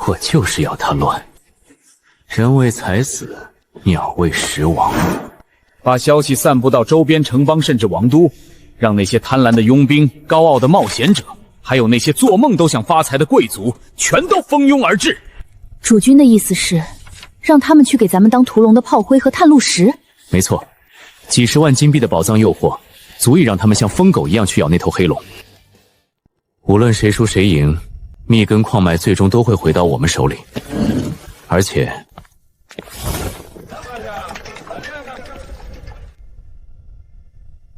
我就是要它乱。人为财死，鸟为食亡。把消息散布到周边城邦甚至王都，让那些贪婪的佣兵、高傲的冒险者还有那些做梦都想发财的贵族，全都蜂拥而至。主君的意思是，让他们去给咱们当屠龙的炮灰和探路石？没错，几十万金币的宝藏诱惑，足以让他们像疯狗一样去咬那头黑龙。无论谁输谁赢，密根矿脉最终都会回到我们手里。而且，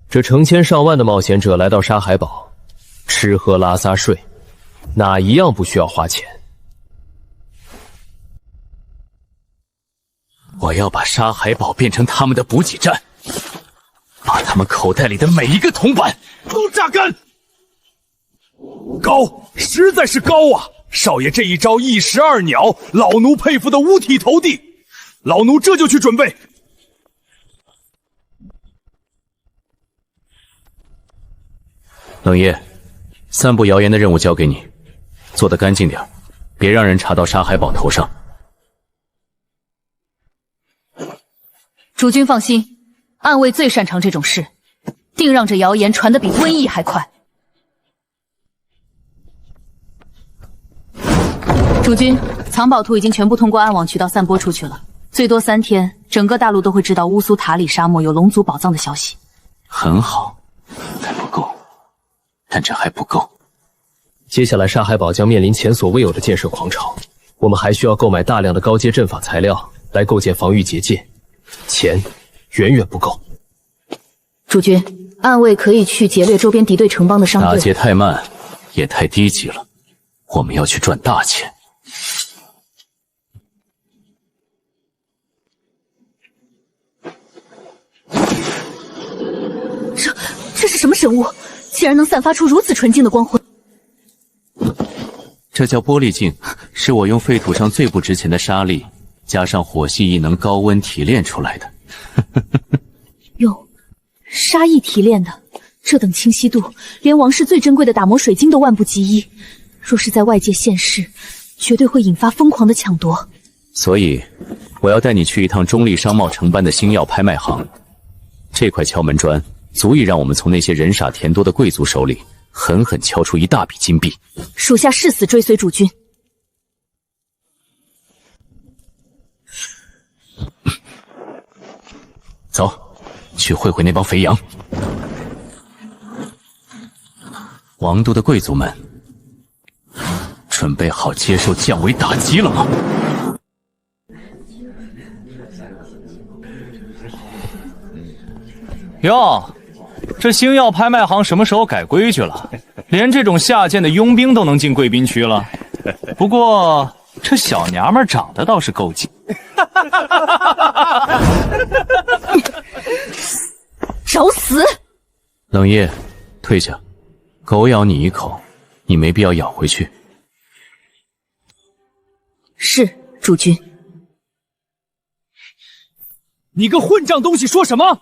这成千上万的冒险者来到沙海堡，吃喝拉撒睡，哪一样不需要花钱？我要把沙海堡变成他们的补给站，把他们口袋里的每一个铜板都榨干。高，实在是高啊！少爷这一招一石二鸟，老奴佩服的五体投地。老奴这就去准备。冷夜，散布谣言的任务交给你，做得干净点，别让人查到沙海堡头上。主君放心，暗卫最擅长这种事，定让这谣言传得比瘟疫还快。主君，藏宝图已经全部通过暗网渠道散播出去了，最多3天，整个大陆都会知道乌苏塔里沙漠有龙族宝藏的消息。很好，还不够，但这还不够。接下来沙海堡将面临前所未有的建设狂潮，我们还需要购买大量的高阶阵法材料来构建防御结界，钱远远不够。主君，暗卫可以去劫掠周边敌对城邦的商队。打劫太慢，也太低级了，我们要去赚大钱。这是什么神物？竟然能散发出如此纯净的光辉！这叫玻璃镜，是我用废土上最不值钱的沙粒，加上火系异能高温提炼出来的。用沙翼提炼的，这等清晰度，连王室最珍贵的打磨水晶都万不及一。若是在外界现世，绝对会引发疯狂的抢夺。所以，我要带你去一趟中立商贸承办的星耀拍卖行。这块敲门砖足以让我们从那些人傻钱多的贵族手里狠狠敲出一大笔金币。属下誓死追随主君。走，去会会那帮肥羊。王都的贵族们，准备好接受降维打击了吗？哟，这星耀拍卖行什么时候改规矩了？连这种下贱的佣兵都能进贵宾区了。不过这小娘们长得倒是够劲。找死！冷夜，退下。狗咬你一口，你没必要咬回去。是，主君。你个混账东西说什么？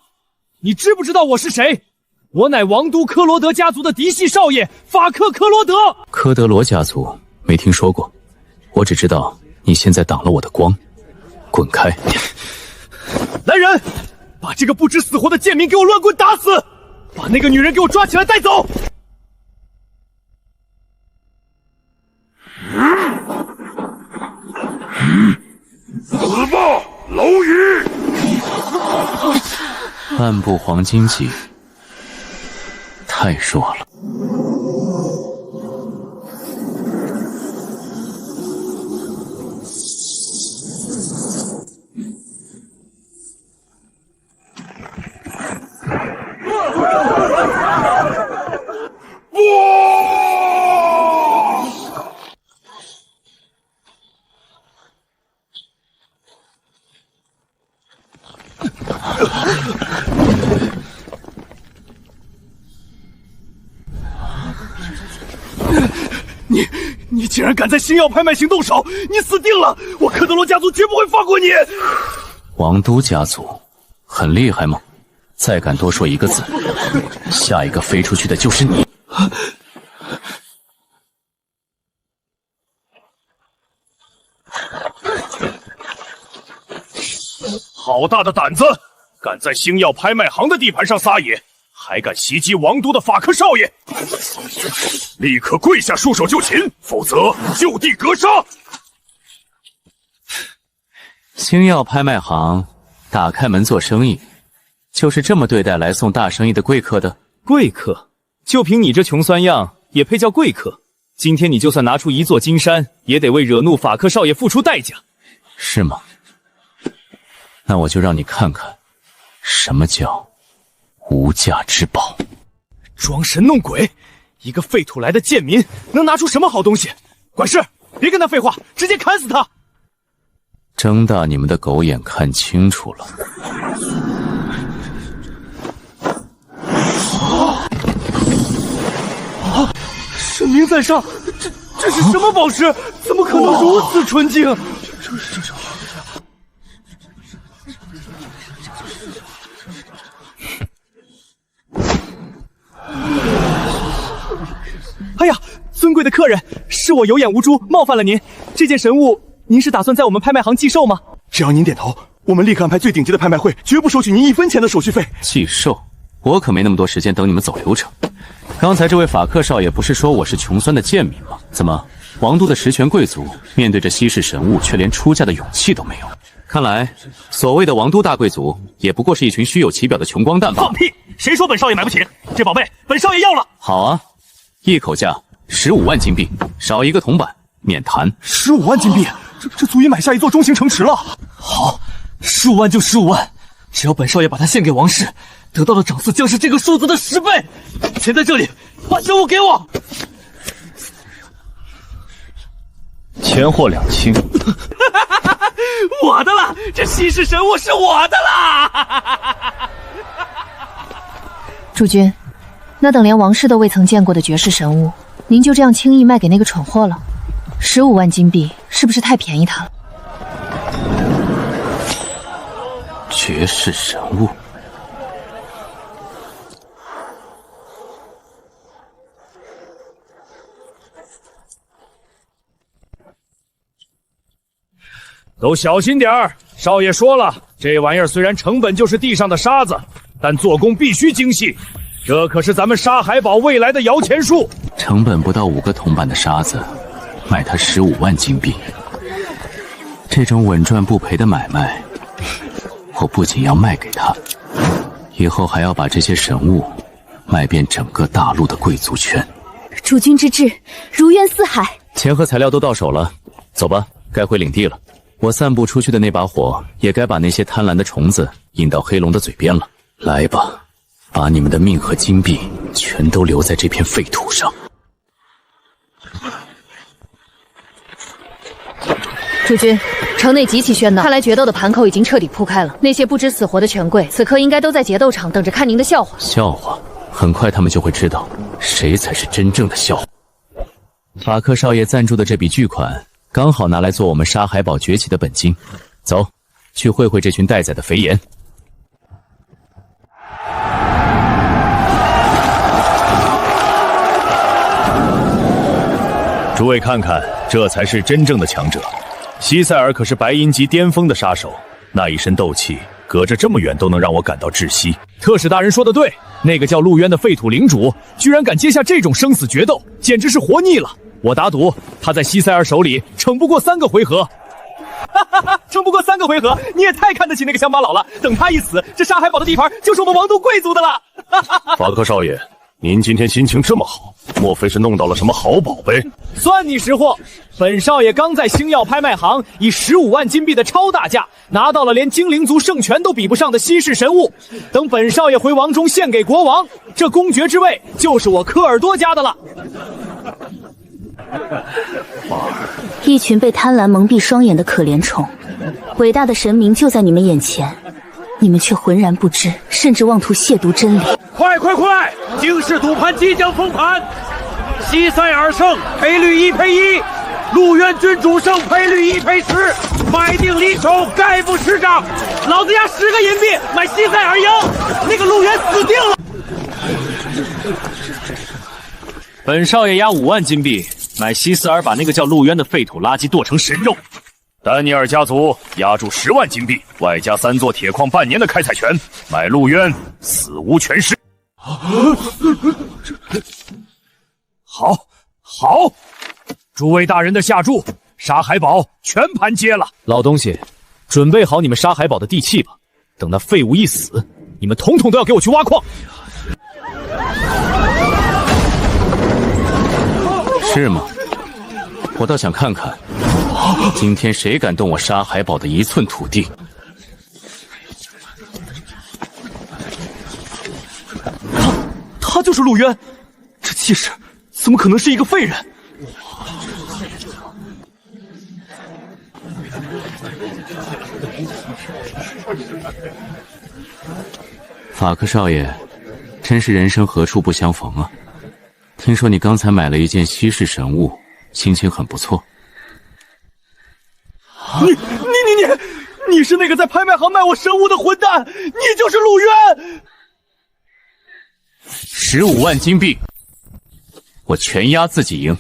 你知不知道我是谁？我乃王都科罗德家族的嫡系少爷法克科罗德。科德罗家族没听说过，我只知道你现在挡了我的光，滚开！来人，把这个不知死活的贱民给我乱棍打死！把那个女人给我抓起来带走！死吧，蝼蚁！半部黄金戟，太弱了。你竟然敢在星耀拍卖行动手，你死定了！我科德罗家族绝不会放过你！王都家族很厉害吗？再敢多说一个字，下一个飞出去的就是你！好大的胆子，敢在星耀拍卖行的地盘上撒野，还敢袭击王都的法克少爷，立刻跪下束手就擒，否则就地格杀！星耀拍卖行打开门做生意，就是这么对待来送大生意的贵客的？贵客？就凭你这穷酸样，也配叫贵客？今天你就算拿出一座金山，也得为惹怒法克少爷付出代价。是吗？那我就让你看看，什么叫无价之宝。装神弄鬼，一个废土来的贱民能拿出什么好东西？管事，别跟他废话，直接砍死他！睁大你们的狗眼看清楚了。神明在上，这是什么宝石？怎么可能如此纯净？哎呀，尊贵的客人，是我有眼无珠，冒犯了您。这件神物，您是打算在我们拍卖行寄售吗？只要您点头，我们立刻安排最顶级的拍卖会，绝不收取您1分钱的手续费。寄售？我可没那么多时间等你们走流程。刚才这位法克少爷不是说我是穷酸的贱民吗？怎么，王都的实权贵族面对着稀世神物，却连出价的勇气都没有？看来，所谓的王都大贵族，也不过是一群虚有其表的穷光蛋吧？放屁！谁说本少爷买不起？这宝贝，本少爷要了。好啊，一口价15万金币，少一个铜板，免谈。15万金币，这足以买下一座中型城池了。好，15万就15万，只要本少爷把它献给王室，得到的赏赐将是这个数字的10倍。钱在这里，把神物给我。钱货两清。我的了，这稀世神物是我的啦！主君，那等连王室都未曾见过的绝世神物，您就这样轻易卖给那个蠢货了？15万金币是不是太便宜他了？绝世神物。都小心点儿！少爷说了，这玩意儿虽然成本就是地上的沙子，但做工必须精细。这可是咱们沙海堡未来的摇钱树。成本不到5个铜板的沙子，卖他15万金币，这种稳赚不赔的买卖，我不仅要卖给他，以后还要把这些神物卖遍整个大陆的贵族圈。主君之志，如渊似海。钱和材料都到手了，走吧，该回领地了。我散布出去的那把火，也该把那些贪婪的虫子引到黑龙的嘴边了。来吧，把你们的命和金币全都留在这片废土上。主君，城内极其喧闹，看来决斗的盘口已经彻底铺开了。那些不知死活的权贵，此刻应该都在决斗场等着看您的笑话。笑话？很快他们就会知道，谁才是真正的笑话。法克少爷赞助的这笔巨款，刚好拿来做我们沙海堡崛起的本金。走，去会会这群待宰的肥颜。诸位看看，这才是真正的强者。西塞尔可是白银级巅峰的杀手，那一身斗气，隔着这么远都能让我感到窒息。特使大人说的对，那个叫陆渊的废土领主，居然敢接下这种生死决斗，简直是活腻了。我打赌，他在西塞尔手里撑不过3个回合。撑不过3个回合，你也太看得起那个乡巴佬了。等他一死，这沙海堡的地盘就是我们王都贵族的了。法克少爷，您今天心情这么好，莫非是弄到了什么好宝贝？算你识货，本少爷刚在星耀拍卖行以15万金币的超大价拿到了连精灵族圣权都比不上的稀世神物。等本少爷回王中献给国王，这公爵之位就是我科尔多家的了。一群被贪婪蒙蔽双眼的可怜虫，伟大的神明就在你们眼前，你们却浑然不知，甚至妄图亵渎真理。快！惊世赌盘即将封盘，西塞尔胜赔率1赔1，陆渊君主胜赔率1赔10，买定离手，概不迟涨。老子押10个银币买西塞尔赢，那个陆渊死定了。本少爷押5万金币买西塞尔，把那个叫陆渊的废土垃圾剁成神肉。丹尼尔家族押注10万金币，外加3座铁矿半年的开采权，买陆渊死无全尸。好，好，诸位大人的下注，沙海堡全盘接了。老东西，准备好你们沙海堡的地契吧。等那废物一死，你们统统都要给我去挖矿。是吗？我倒想看看，今天谁敢动我沙海堡的1寸土地。他就是陆渊，这气势怎么可能是一个废人？法克少爷，真是人生何处不相逢啊！听说你刚才买了一件稀世神物，心情很不错。你是那个在拍卖行卖我神物的混蛋！你就是陆渊！15万金币，我全押自己赢。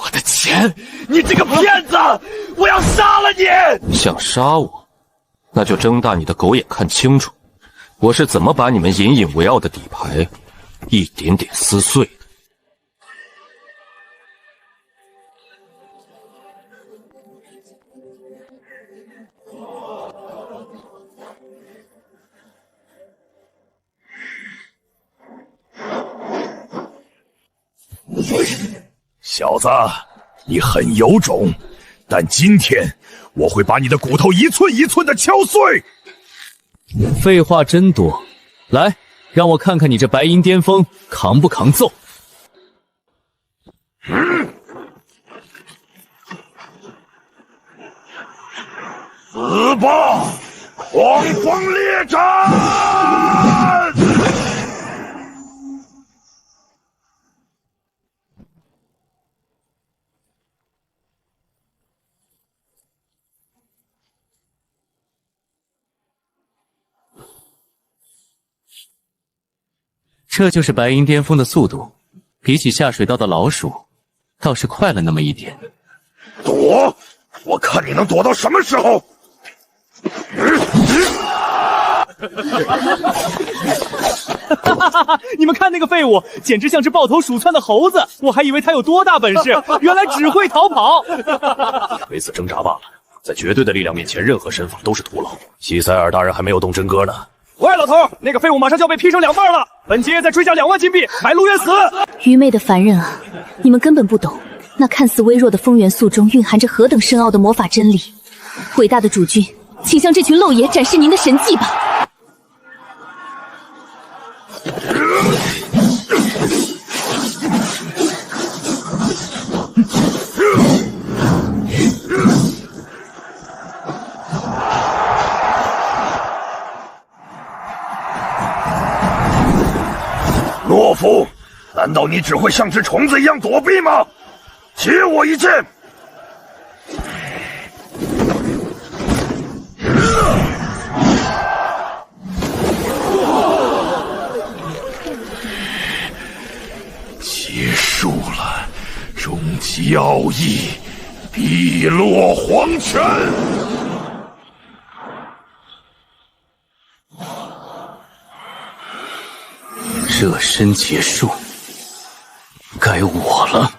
我的钱！你这个骗子！我要杀了你！想杀我，那就睁大你的狗眼看清楚，我是怎么把你们引以为傲的底牌一点点撕碎的。小子，你很有种，但今天我会把你的骨头一寸一寸的敲碎。废话真多，来，让我看看你这白银巅峰扛不扛揍。死吧，狂风列斩！这就是白银巅峰的速度，比起下水道的老鼠，倒是快了那么一点。躲！我看你能躲到什么时候！你们看那个废物，简直像只抱头鼠窜的猴子！我还以为他有多大本事，原来只会逃跑。垂死挣扎罢了，在绝对的力量面前，任何身法都是徒劳。西塞尔大人还没有动真格呢。喂，老头，那个废物马上就要被劈成2半了，本街再追加2万金币，买陆渊死！愚昧的凡人啊，你们根本不懂，那看似微弱的风元素中蕴含着何等深奥的魔法真理。伟大的主君，请向这群漏爷展示您的神迹吧。懦夫，难道你只会像只虫子一样躲避吗？接我一剑！结束了，终极奥义，碧落黄泉。热身结束，该我了。